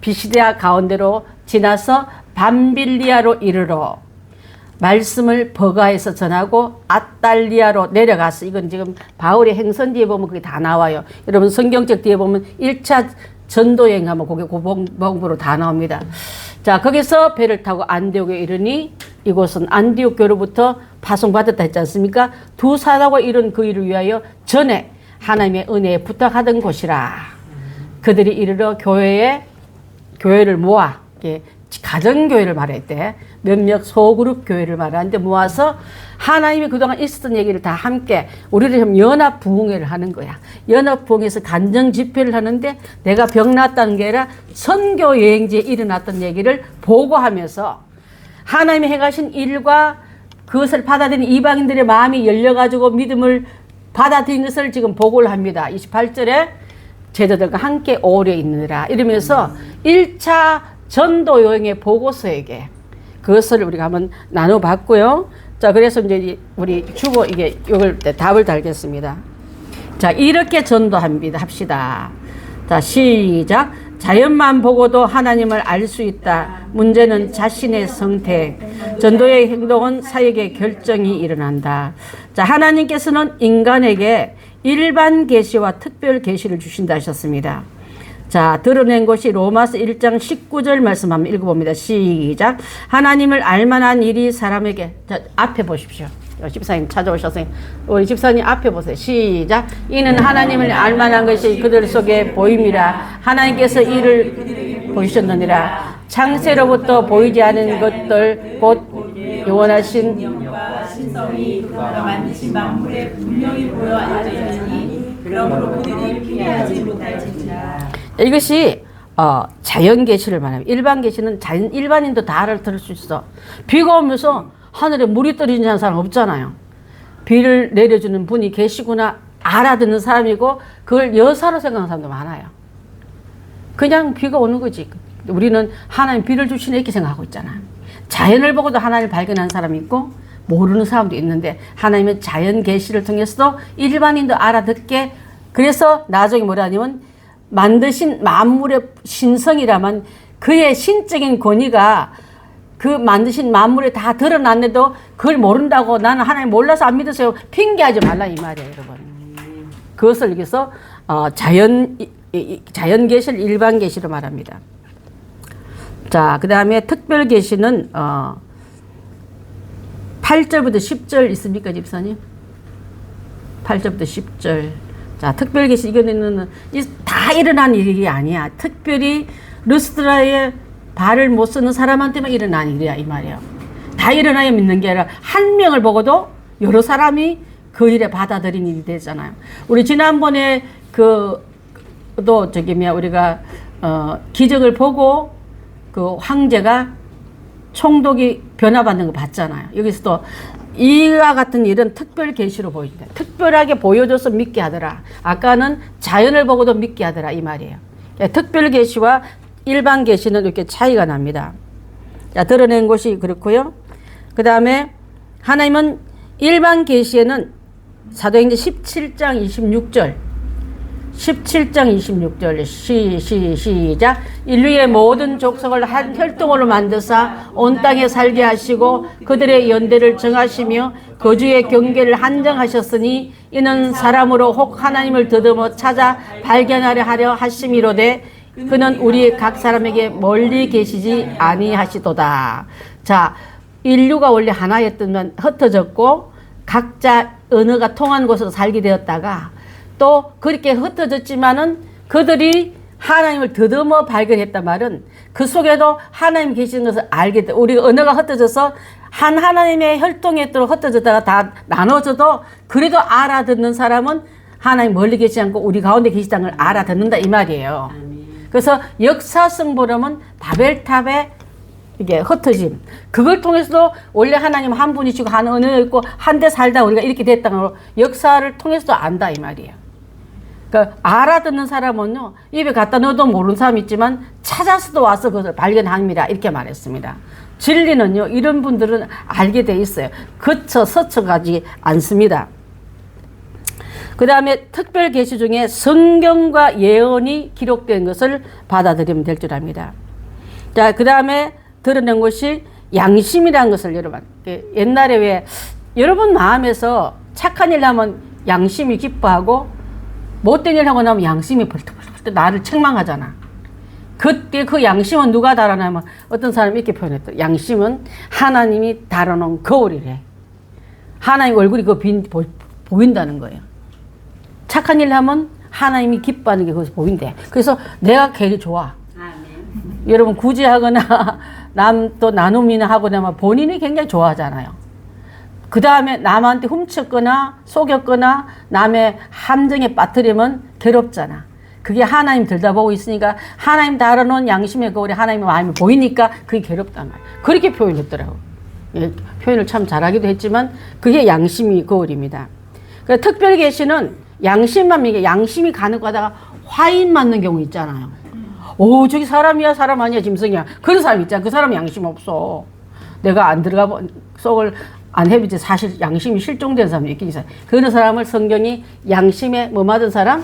비시디아 가운데로 지나서 밤빌리아로 이르러 말씀을 버가에서 전하고 아달리아로 내려가서, 이건 지금 바울의 행선지에 보면 그게 다 나와요. 여러분 성경책 뒤에 보면 1차 전도 여행 하면 그게 고봉부로 다 나옵니다. 자, 거기서 배를 타고 안디옥에 이르니 이곳은 안디옥 교로부터 파송받았다 했지 않습니까? 두 사도가 이룬 그 일을 위하여 전에 하나님의 은혜에 부탁하던 곳이라. 그들이 이르러 교회를 모아, 가정교회를 말했대. 몇몇 소그룹 교회를 말하는데 모아서 하나님이 그동안 있었던 얘기를 다 함께 우리를 연합 부흥회를 하는 거야. 연합 부흥회에서 간정 집회를 하는데 내가 병 났다는 게 아니라 선교 여행지에 일어났던 얘기를 보고하면서 하나님이 행하신 일과 그것을 받아들인 이방인들의 마음이 열려가지고 믿음을 받아들인 것을 지금 보고를 합니다. 28절에 제자들과 함께 오래 있느라 이러면서 1차 전도 여행의 보고서에게 그것을 우리가 한번 나눠봤고요. 자, 그래서 이제 우리 주보 이걸 답을 달겠습니다. 자, 이렇게 합시다. 자, 시작. 자연만 보고도 하나님을 알 수 있다. 문제는 자신의 선택. 전도의 행동은 사역의 결정이 일어난다. 자, 하나님께서는 인간에게 일반 계시와 특별 계시를 주신다 하셨습니다. 자, 드러낸 것이 로마서 1장 19절 말씀 한번 읽어봅니다. 시작. 하나님을 알만한 일이 사람에게, 자, 앞에 보십시오. 집사님 찾아오셨어요. 우리 집사님 앞에 보세요. 시작. 이는 하나님을 알만한 것이 그들 속에 보임이라. 하나님께서 이를 보이셨느니라. 창세로부터 보이지 않은 것들 곧 영원하신 영과 신성이 그가 만드신 만물에 분명히 보여 앉아있으니 그러므로 그들이 피하지 못할지니라. 이것이 자연 계시를 말합니다. 일반 계시는 일반인도 다 알아들을 수 있어. 비가 오면서 하늘에 물이 떨어지는 사람 없잖아요. 비를 내려주는 분이 계시구나 알아듣는 사람이고 그걸 여사로 생각하는 사람도 많아요. 그냥 비가 오는 거지. 우리는 하나님 비를 주시네 이렇게 생각하고 있잖아요. 자연을 보고도 하나님을 발견한 사람이 있고 모르는 사람도 있는데 하나님은 자연 계시를 통해서도 일반인도 알아듣게, 그래서 나중에 뭐라냐면 만드신 만물의 신성이라면 그의 신적인 권위가 그 만드신 만물에 다 드러났는데도 그걸 모른다고 나는 하나님 몰라서 안 믿으세요. 핑계하지 말라 이 말이에요, 여러분. 그것을 여기서 자연 계시를 일반 계시로 말합니다. 자, 그 다음에 특별 계시는 8절부터 10절 있습니까, 집사님? 8절부터 10절. 자, 특별 계시 이거는 다 일어난 일이 아니야. 특별히 르스드라에 발을 못 쓰는 사람한테만 일어난 일이야 이 말이에요. 다 일어나야 믿는 게 아니라 한 명을 보고도 여러 사람이 그 일에 받아들인 일이 되잖아요. 우리 지난번에 우리가 기적을 보고 그 황제가 총독이 변화받는 거 봤잖아요. 여기서도 이와 같은 일은 특별 계시로 보인다. 특별하게 보여줘서 믿게 하더라. 아까는 자연을 보고도 믿게 하더라 이 말이에요. 특별 계시와 일반 계시는 이렇게 차이가 납니다. 자, 드러낸 것이 그렇고요. 그 다음에 하나님은 일반 계시에는 사도행전 17장 26절 17장 26절 시작. 인류의 모든 족속을 한 혈통으로 만드사 온 땅에 살게 하시고 그들의 연대를 정하시며 거주의 경계를 한정하셨으니 이는 사람으로 혹 하나님을 더듬어 찾아 발견하려 하려 하심이로되 그는 우리 각 사람에게 멀리 계시지 아니하시도다. 자, 인류가 원래 하나였던 흩어졌고 각자 언어가 통한 곳에서 살게 되었다가 또 그렇게 흩어졌지만은 그들이 하나님을 더듬어 발견했단 말은 그 속에도 하나님 계시는 것을 알게 돼. 우리가 언어가 흩어져서 한 하나님의 혈통에 또 흩어졌다가 다 나눠져도 그래도 알아듣는 사람은 하나님 멀리 계시지 않고 우리 가운데 계시다는 걸 알아듣는다 이 말이에요. 그래서 역사성 보려면 바벨탑의 이게 흩어짐. 그걸 통해서도 원래 하나님 한 분이시고 한 언어가 있고 한 데 살다 우리가 이렇게 됐다는 걸 역사를 통해서도 안다 이 말이에요. 그러니까 알아듣는 사람은요 입에 갖다 넣어도 모르는 사람이 있지만 찾아서도 와서 그것을 발견합니다 이렇게 말했습니다. 진리는요 이런 분들은 알게 돼 있어요. 거쳐 서쳐가지 않습니다. 그 다음에 특별 계시 중에 성경과 예언이 기록된 것을 받아들이면 될 줄 압니다. 자, 그 다음에 드러낸 것이 양심이라는 것을 여러분, 옛날에 왜 여러분 마음에서 착한 일 하면 양심이 기뻐하고 못된 일 하고 나면 양심이 벌떡벌떡 나를 책망하잖아. 그때 그 양심은 누가 달아나면 어떤 사람이 이렇게 표현했다. 양심은 하나님이 달아놓은 거울이래. 하나님 얼굴이 보인다는 거예요. 착한 일 하면 하나님이 기뻐하는 게 거기서 보인대. 그래서 내가 괜히 좋아. 여러분 굳이 하거나 또 나눔이나 하고 나면 본인이 굉장히 좋아하잖아요. 그 다음에 남한테 훔쳤거나 속였거나 남의 함정에 빠뜨리면 괴롭잖아. 그게 하나님 들여다보고 있으니까 하나님 달아놓은 양심의 거울에 하나님의 마음이 보이니까 그게 괴롭단 말이야. 그렇게 표현했더라고. 예, 표현을 참 잘하기도 했지만 그게 양심의 거울입니다. 그 특별 계시는 양심만 믿게 양심이 가능하다가 화인 맞는 경우 있잖아요. 오, 저기 사람이야 사람 아니야 짐승이야 그런 사람 있잖아. 그 사람 양심 없어. 내가 안 들어가 속을 안 해보지 사실 양심이 실종된 사람이 있긴 있어요. 그런 사람을 성경이 양심에 뭐 맞은 사람?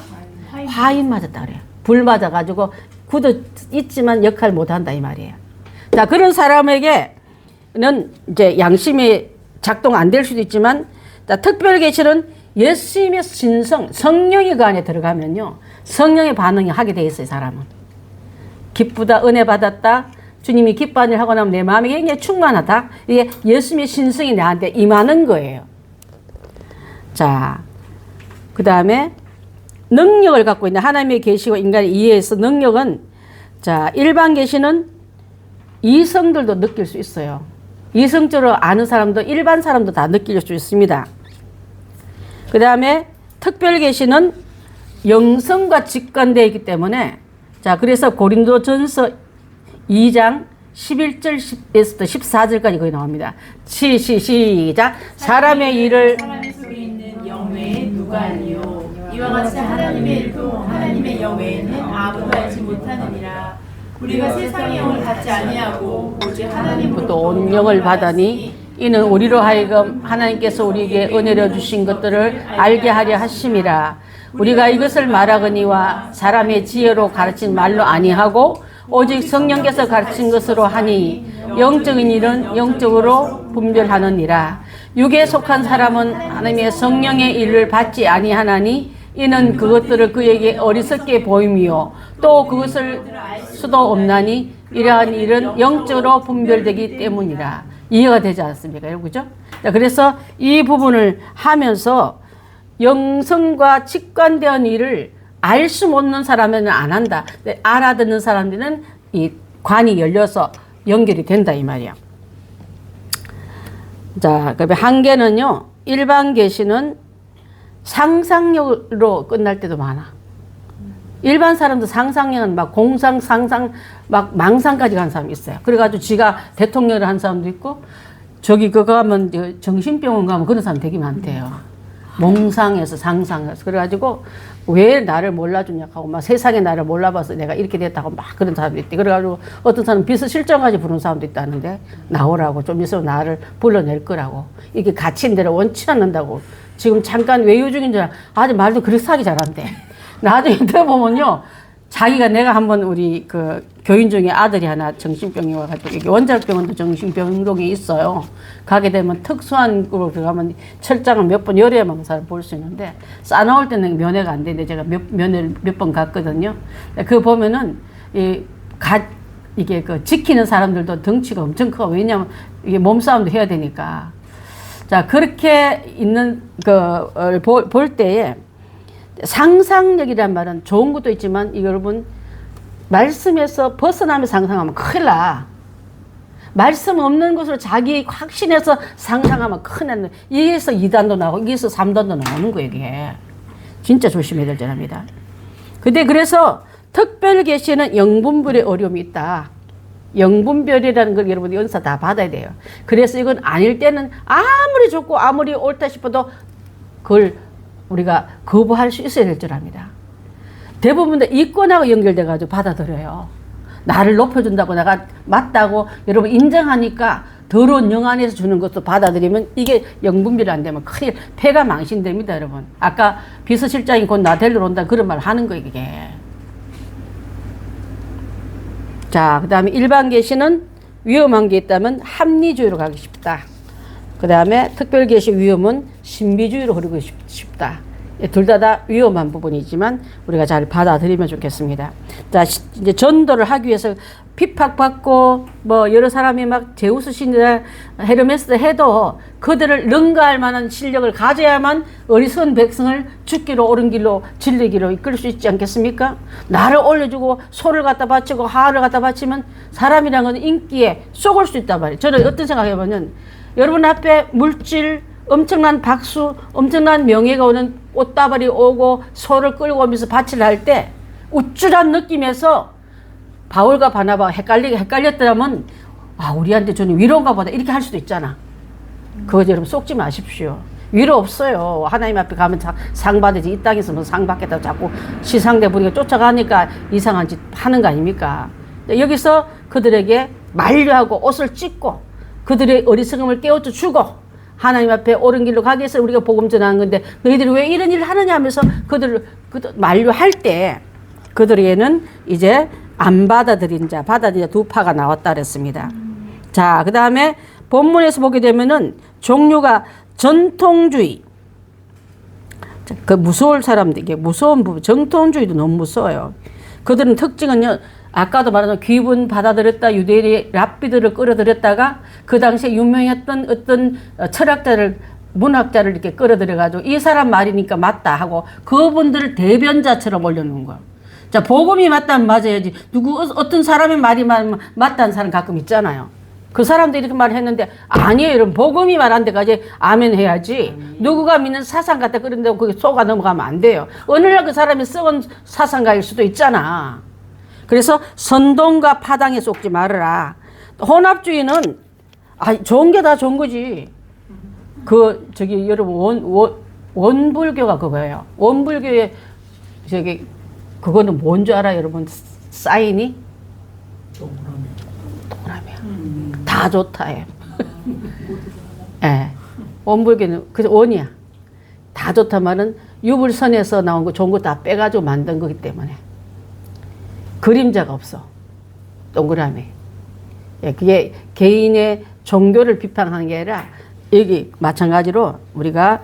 화인 맞았다 그래요. 불 맞아가지고 굳어 있지만 역할 못한다 이 말이에요. 자, 그런 사람에게는 이제 양심이 작동 안 될 수도 있지만, 자, 특별 계시는 예수님의 신성 성령이 그 안에 들어가면요 성령의 반응이 하게 돼 있어요. 사람은 기쁘다, 은혜 받았다, 주님이 기뻐하는 일 하고 나면 내 마음이 굉장히 충만하다. 이게 예수님의 신성이 나한테 임하는 거예요. 자, 그 다음에 능력을 갖고 있는 하나님의 계시와 인간의 이해에서 능력은, 자, 일반 계시는 이성들도 느낄 수 있어요. 이성적으로 아는 사람도 일반 사람도 다 느낄 수 있습니다. 그 다음에 특별 계시는 영성과 직관되어 있기 때문에, 자, 그래서 고린도전서 2장 11절에서 14절까지 거기 나옵니다. 시작. 사람의 일을 사람의 속에 있는 영 외에 누가 알리요. 이와 같이 하나님의 일도 하나님의 영 외에는 아무도 알지 못하느니라. 우리가 세상의 영을 받지 아니하고 오직 하나님으로부터 온 영을 받으니 이는 우리로 하여금 하나님께서 우리에게 은혜로 주신 것들을 알게 하려 하심이라. 우리가 이것을 말하거니와 사람의 지혜로 가르친 말로 아니하고 오직 성령께서 가르친 것으로 하니 영적인 일은 영적으로 분별하느니라. 육에 속한 사람은 하나님의 성령의 일을 받지 아니하나니 이는 그것들을 그에게 어리석게 보임이요 또 그것을 알 수도 없나니 이러한 일은 영적으로 분별되기 때문이라. 이해가 되지 않습니까? 그죠? 그래서 이 부분을 하면서 영성과 직관된 일을 알 수 없는 사람은 안 한다. 알아듣는 사람들은 이 관이 열려서 연결이 된다 이 말이야. 자, 그다음에 한계는요. 일반 계시는 상상력으로 끝날 때도 많아. 일반 사람도 상상력은 막 공상, 상상, 막 망상까지 간 사람이 있어요. 그래가지고 지가 대통령을 한 사람도 있고, 저기 그거 가면 정신병원 가면 그런 사람 되게 많대요. 몽상에서 상상해서. 그래가지고 왜 나를 몰라주냐 하고 막 세상에 나를 몰라봐서 내가 이렇게 됐다고 막 그런 사람도 있대. 그래가지고 어떤 사람 비서실장까지 부른 사람도 있다는데 나오라고 좀 있으면 나를 불러낼 거라고. 이게 갇힌 대로 원치 않는다고. 지금 잠깐 외유 중인 줄 아주 말도 그렇게 하기 잘한대. 나중에 들어보면요. 자기가 내가 한번 우리 그 교인 중에 아들이 하나 정신병이 와가지고 이게 원작병원도 정신병동에 있어요. 가게 되면 특수한 곳으로 들어가면 철장을 몇 번 열어야만 사람 볼 수 있는데 싸나올 때는 면회가 안 되는데 제가 면회를 몇 번 갔거든요. 그거 보면은 이게 그 지키는 사람들도 덩치가 엄청 커. 왜냐면 이게 몸싸움도 해야 되니까. 자, 그렇게 있는 그 볼 때에 상상력이란 말은 좋은 것도 있지만 이 여러분 말씀에서 벗어나면 상상하면 큰일 나. 말씀 없는 것으로 자기 확신해서 상상하면 큰일 나. 이게서 2단도 나오고 이게서 3단도 나오는 거예요. 이게 진짜 조심해야 될 점입니다. 근데 그래서 특별 계시는 영분별의 어려움이 있다. 영분별이라는 걸 여러분이 연사 다 받아야 돼요. 그래서 이건 아닐 때는 아무리 좋고 아무리 옳다 싶어도 그걸 우리가 거부할 수 있어야 될 줄 압니다. 대부분 다 이권하고 연결돼가지고 받아들여요. 나를 높여준다고 내가 맞다고 여러분 인정하니까 더러운 영 안에서 주는 것도 받아들이면 이게 영분비를 안 되면 큰일, 폐가 망신됩니다, 여러분. 아까 비서실장이 곧 나 데리러 온다 그런 말 하는 거예요, 이게. 자, 그 다음에 일반 계시는 위험한 게 있다면 합리주의로 가기 쉽다. 그 다음에 특별계시 위험은 신비주의로 흐르고 싶다. 둘 다 위험한 부분이지만 우리가 잘 받아들이면 좋겠습니다. 자, 이제 전도를 하기 위해서 핍박받고 뭐 여러 사람이 막 제우스 신이나 헤르메스 해도 그들을 능가할 만한 실력을 가져야만 어리석은 백성을 죽기로 옳은 길로 진리기로 이끌 수 있지 않겠습니까? 나를 올려주고 소를 갖다 바치고 하를 갖다 바치면 사람이란 건 인기에 쏘을 수 있단 말이에요. 저는 어떤 생각해보면 여러분 앞에 물질 엄청난 박수, 엄청난 명예가 오는 꽃다발이 오고 소를 끌고 오면서 밭을 할 때 우쭐한 느낌에서 바울과 바나바가 헷갈렸더라면 아, 우리한테 저는 위로인가 보다 이렇게 할 수도 있잖아. 그거 여러분 속지 마십시오. 위로 없어요. 하나님 앞에 가면 상 받으지. 이 땅에서 뭐 상 받겠다고 자꾸 시상대 부리가 쫓아가니까 이상한 짓 하는 거 아닙니까? 여기서 그들에게 만류하고 옷을 찢고 그들의 어리석음을 깨우쳐 주고 하나님 앞에 옳은 길로 가기 위해서 우리가 복음 전하는 건데 너희들이 왜 이런 일을 하느냐 하면서 그들을 만류할 때 그들에게는 이제 안 받아들인 자, 받아들인 자 두 파가 나왔다 그랬습니다. 자, 그 다음에 본문에서 보게 되면은 종류가 전통주의. 그 무서울 사람들, 이게 무서운 부분, 전통주의도 너무 무서워요. 그들은 특징은요, 아까도 말한 귀분 받아들였다 유대인이 랍비들을 끌어들였다가 그 당시에 유명했던 어떤 철학자를 문학자를 이렇게 끌어들여가지고 이 사람 말이니까 맞다 하고 그분들을 대변자처럼 올려놓은 거야. 자, 복음이 맞다면 맞아야지. 어떤 사람의 말이 맞다는 사람 가끔 있잖아요. 그 사람도 이렇게 말했는데 아니에요, 여러분. 복음이 말한 데까지 아멘 해야지. 누구가 믿는 사상 갖다 그런다고 그게 속아 넘어가면 안 돼요. 어느 날 그 사람이 썩은 사상가일 수도 있잖아. 그래서 선동과 파당에 속지 말아라. 혼합주의는 좋은 게 다 좋은 거지. 여러분 원불교가 그거예요. 원불교의 그거는 뭔 줄 알아요, 여러분? 사인이 동그라미야. 다 좋다예요. 예. 원불교는 그래서 원이야. 다 좋다 말은 유불선에서 나온 거 좋은 거 다 빼가지고 만든 거기 때문에. 그림자가 없어. 동그라미. 예, 그게 개인의 종교를 비판하는 게 아니라 여기 마찬가지로 우리가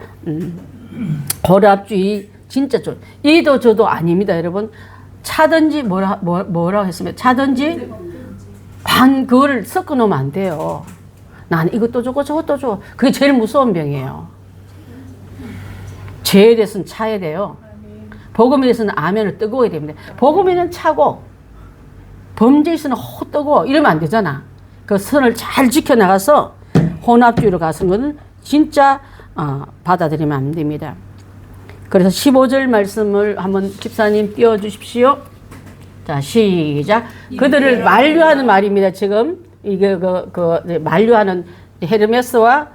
혼합주의 진짜 이도 저도 아닙니다, 여러분. 차든지 뭐라고 했으면 차든지 그거를 섞어 놓으면 안 돼요. 나는 이것도 좋고 저것도 좋고. 그게 제일 무서운 병이에요. 죄에 대해서는 차야 돼요. 복음에 대해서는 아멘을 뜨거워야 됩니다. 복음에는 차고 범죄에 있어는 뜨거워 이러면 안 되잖아. 그 선을 잘 지켜나가서 혼합주의로 가는 것은 진짜 받아들이면 안 됩니다. 그래서 15절 말씀을 한번 집사님 띄워주십시오. 자, 시작. 그들을 만류하는 말입니다. 지금 이게 만류하는 헤르메스와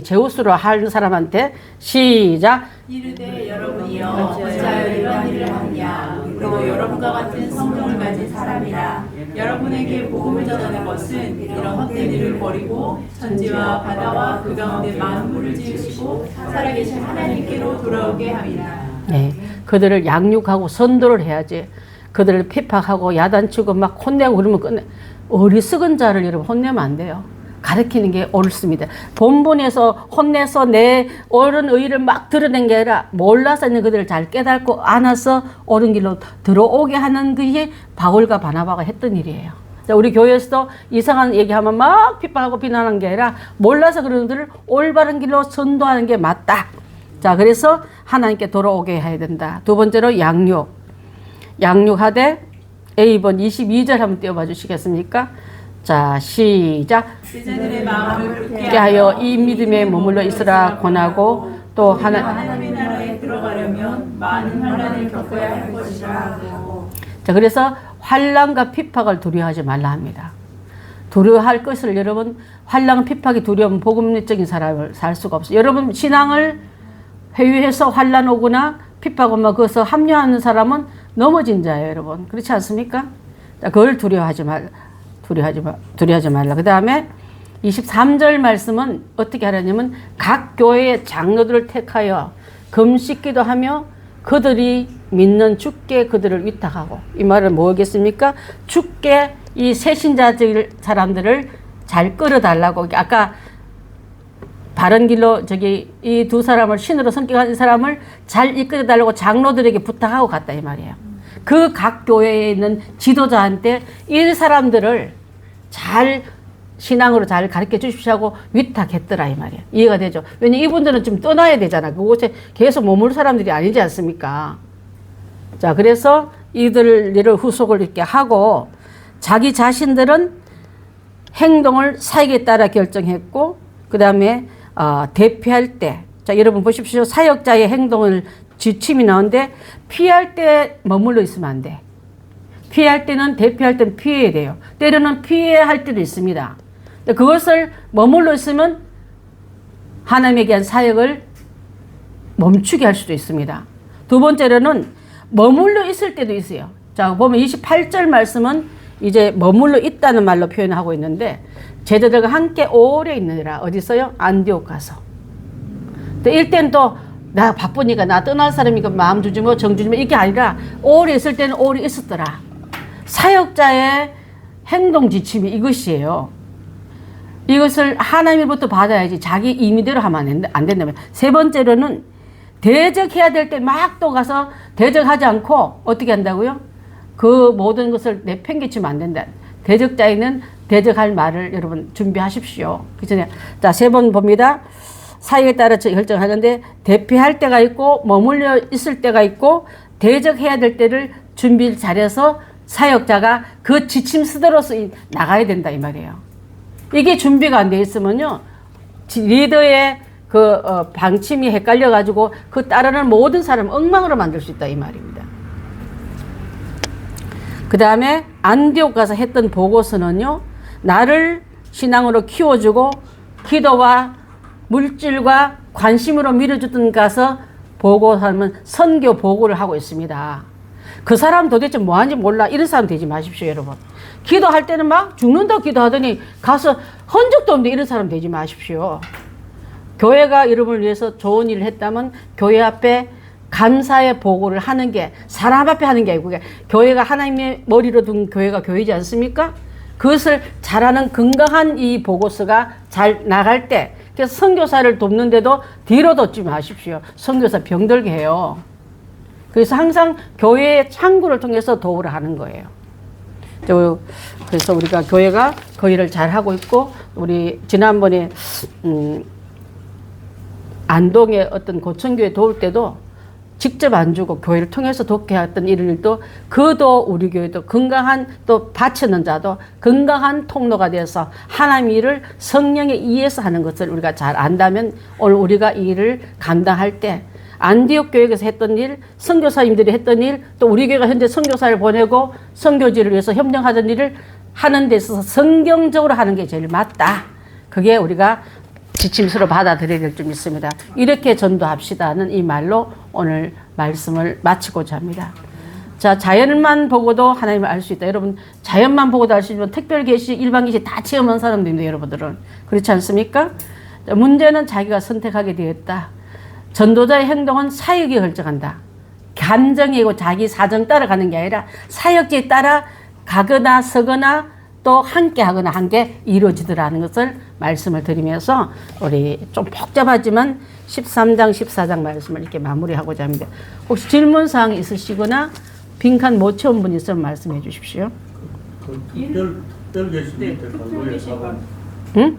제우스로 하는 사람한테 시작. 이르되 여러분이여 어찌하여 이러한 일을 하느냐. 또 여러분과 같은 성령을 가진 사람이라. 여러분에게 복음을 전하는 것은 이런 헛된 일을 버리고 천지와 바다와 그 가운데 많은 물을 지으시고 살아계신 하나님께로 돌아오게 합니다. 네, 그들을 양육하고 선도를 해야지. 그들을 핍박하고 야단치고 막 혼내고 그러면 끝내. 어리석은 자를 여러분 혼내면 안 돼요. 가르치는 게 옳습니다. 본분에서 혼내서 내 옳은 의를 막 드러낸 게 아니라 몰라서 있는 그들을 잘 깨닫고 안아서 옳은 길로 들어오게 하는 것이 바울과 바나바가 했던 일이에요. 자, 우리 교회에서도 이상한 얘기하면 막 핍박하고 비난하는 게 아니라 몰라서 그런 것들을 올바른 길로 선도하는 게 맞다. 자, 그래서 하나님께 돌아오게 해야 된다. 두 번째로 양육하되 A번 22절 한번 띄워봐 주시겠습니까? 자, 시작. 제자들의 마음을 굳게 하여 이 믿음에 머물러 있으라 권하고 또 하나님의 나라에 들어가려면 많은 환난을 겪어야 할 것이라. 자, 그래서 환난과 핍박을 두려워하지 말라 합니다. 두려워할 것을 여러분, 환난 핍박이 두려우면 복음적인 사람을 살 수가 없어요. 여러분 신앙을 회유해서 환난 오거나 핍박 오면 그것을 합류하는 사람은 넘어진 자예요, 여러분. 그렇지 않습니까? 자, 그걸 두려워하지 말라. 그 다음에 23절 말씀은 어떻게 하라냐면 각 교회의 장로들을 택하여 금식기도 하며 그들이 믿는 주께 그들을 위탁하고, 이 말은 뭐겠습니까? 주께 이 새신자들 사람들을 잘 끌어달라고. 아까 바른 길로 이 두 사람을 신으로 성격한 사람을 잘 이끌어달라고 장로들에게 부탁하고 갔다 이 말이에요. 그 각 교회에 있는 지도자한테 이 사람들을 잘 신앙으로 잘 가르쳐 주십시오 하고 위탁했더라 이 말이에요. 이해가 되죠? 왜냐면 이분들은 좀 떠나야 되잖아. 그곳에 계속 머물 사람들이 아니지 않습니까? 자, 그래서 이들을 후속을 이렇게 하고 자기 자신들은 행동을 사역에 따라 결정했고, 그 다음에 대피할 때, 자, 여러분 보십시오. 사역자의 행동을 지침이 나오는데 피할 때 머물러 있으면 안 돼. 피할 때는, 대피할 때는 피해야 돼요. 때로는 피해야 할 때도 있습니다. 그것을 머물러 있으면 하나님에 대한 사역을 멈추게 할 수도 있습니다. 두 번째로는 머물러 있을 때도 있어요. 자, 보면 28절 말씀은 이제 머물러 있다는 말로 표현하고 있는데, 제자들과 함께 오래 있느니라. 어디 있어요? 안디옥 가서. 이때는 또 나 바쁘니까 나 떠날 사람이니까 마음 주지 뭐 정 주지 뭐 이게 아니라 오래 있을 때는 오래 있었더라. 사역자의 행동 지침이 이것이에요. 이것을 하나님으로부터 받아야지 자기 임의대로 하면 안 된다면. 세 번째로는 대적해야 될 때 막 또 가서 대적하지 않고 어떻게 한다고요? 그 모든 것을 내팽개치면 안 된다. 대적자에는 대적할 말을 여러분 준비하십시오. 그 전에 자, 세 번 봅니다. 사역에 따라 결정하는데 대피할 때가 있고 머물러 있을 때가 있고 대적해야 될 때를 준비를 잘해서 사역자가 그 지침 스대로서 나가야 된다 이 말이에요. 이게 준비가 안 돼 있으면요, 리더의 방침이 헷갈려 가지고 그 따르는 모든 사람을 엉망으로 만들 수 있다 이 말입니다. 그 다음에 안디옥 가서 했던 보고서는요, 나를 신앙으로 키워주고 기도와 물질과 관심으로 밀어주던 가서 보고하면 선교 보고를 하고 있습니다. 그 사람 도대체 뭐 하는지 몰라. 이런 사람 되지 마십시오, 여러분. 기도할 때는 막 죽는다고 기도하더니 가서 흔적도 없는데 이런 사람 되지 마십시오. 교회가 여러분을 위해서 좋은 일을 했다면 교회 앞에 감사의 보고를 하는 게 사람 앞에 하는 게 아니고, 교회가 하나님의 머리로 둔 교회가 교회지 않습니까? 그것을 잘하는 건강한 이 보고서가 잘 나갈 때, 그래서 선교사를 돕는데도 뒤로 뒀지 마십시오. 선교사 병들게 해요. 그래서 항상 교회의 창구를 통해서 도우를 하는 거예요. 그래서 우리가 교회가 그 일을 잘 하고 있고, 우리 지난번에 안동의 어떤 고천교회 도울 때도 직접 안 주고 교회를 통해서 돕게 했던 일도, 그도 우리 교회도 건강한, 또 바치는 자도 건강한 통로가 되어서 하나님 일을 성령에 의해서 하는 것을 우리가 잘 안다면, 오늘 우리가 이 일을 감당할 때 안디옥 교회에서 했던 일, 선교사님들이 했던 일, 또 우리 교회가 현재 선교사를 보내고 선교지를 위해서 협력하던 일을 하는 데 있어서 성경적으로 하는 게 제일 맞다. 그게 우리가 지침서로 받아들여야 될 줄 믿습니다. 이렇게 전도합시다는 이 말로 오늘 말씀을 마치고자 합니다. 자, 자연만 보고도 하나님을 알 수 있다. 여러분, 자연만 보고도 알 수 있지만 특별 계시, 일반 계시 다 체험한 사람들인데 여러분들은 그렇지 않습니까? 자, 문제는 자기가 선택하게 되었다. 전도자의 행동은 사역에 결정한다. 감정이고 자기 사정 따라 가는 게 아니라 사역지에 따라 가거나 서거나 또 함께 하거나 한 게 이루어지더라는 것을 말씀을 드리면서 우리 좀 복잡하지만 13장, 14장 말씀을 이렇게 마무리하고자 합니다. 혹시 질문사항 있으시거나 빈칸 못 채운 분 있으면 말씀해 주십시오. 특별 계시 밑에 갈로에 사방. 응?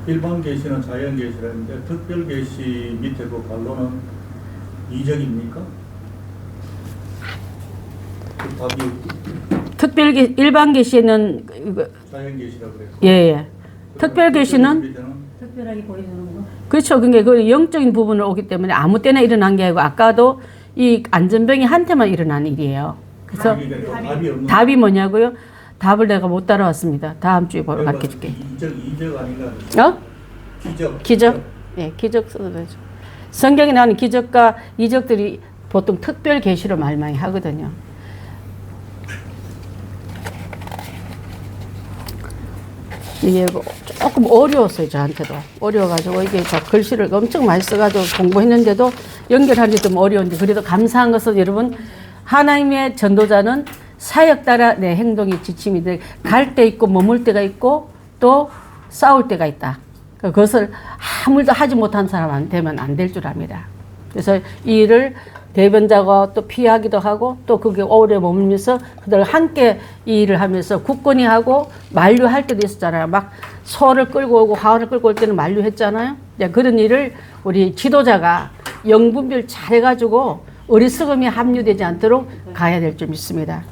일반 계시는 자연 계시라는데 특별 계시 밑에 그 갈로는 이적입니까? 그 답이 특별 일반 계시는 자연 계시라고 그래요. 예. 특별 계시는 특별하게 보여주는 거. 그렇죠. 그게 그 영적인 부분을 오기 때문에 아무 때나 일어난 게 아니고, 아까도 이 안전병이 한테만 일어난 일이에요. 그래서 답이 없는. 답이 뭐냐고요? 답을 내가 못 따라왔습니다. 다음 주에 가르쳐 줄게. 이적 아닌가? 어? 기적? 예, 기적 써도 되죠. 성경에 나오는 기적과 이적들이 보통 특별 계시로 말 많이 하거든요. 이게 조금 어려웠어요, 저한테도. 어려워가지고 이게 글씨를 엄청 많이 써가지고 공부했는데도 연결하기 좀 어려운데, 그래도 감사한 것은 여러분, 하나님의 전도자는 사역 따라 내 행동이 지침이 돼. 갈 때 있고 머물 때가 있고 또 싸울 때가 있다. 그것을 아무도 하지 못한 사람 되면 안 될 줄 압니다. 그래서 이 일을 대변자가 또 피하기도 하고 또 그게 오래 머물면서 그들 함께 이 일을 하면서 굳건히 하고 만류할 때도 있었잖아요. 막 소를 끌고 오고 화를 끌고 올 때는 만류했잖아요. 그런 일을 우리 지도자가 영분별 잘해가지고 어리석음이 함유되지 않도록 가야 될 줄 믿습니다.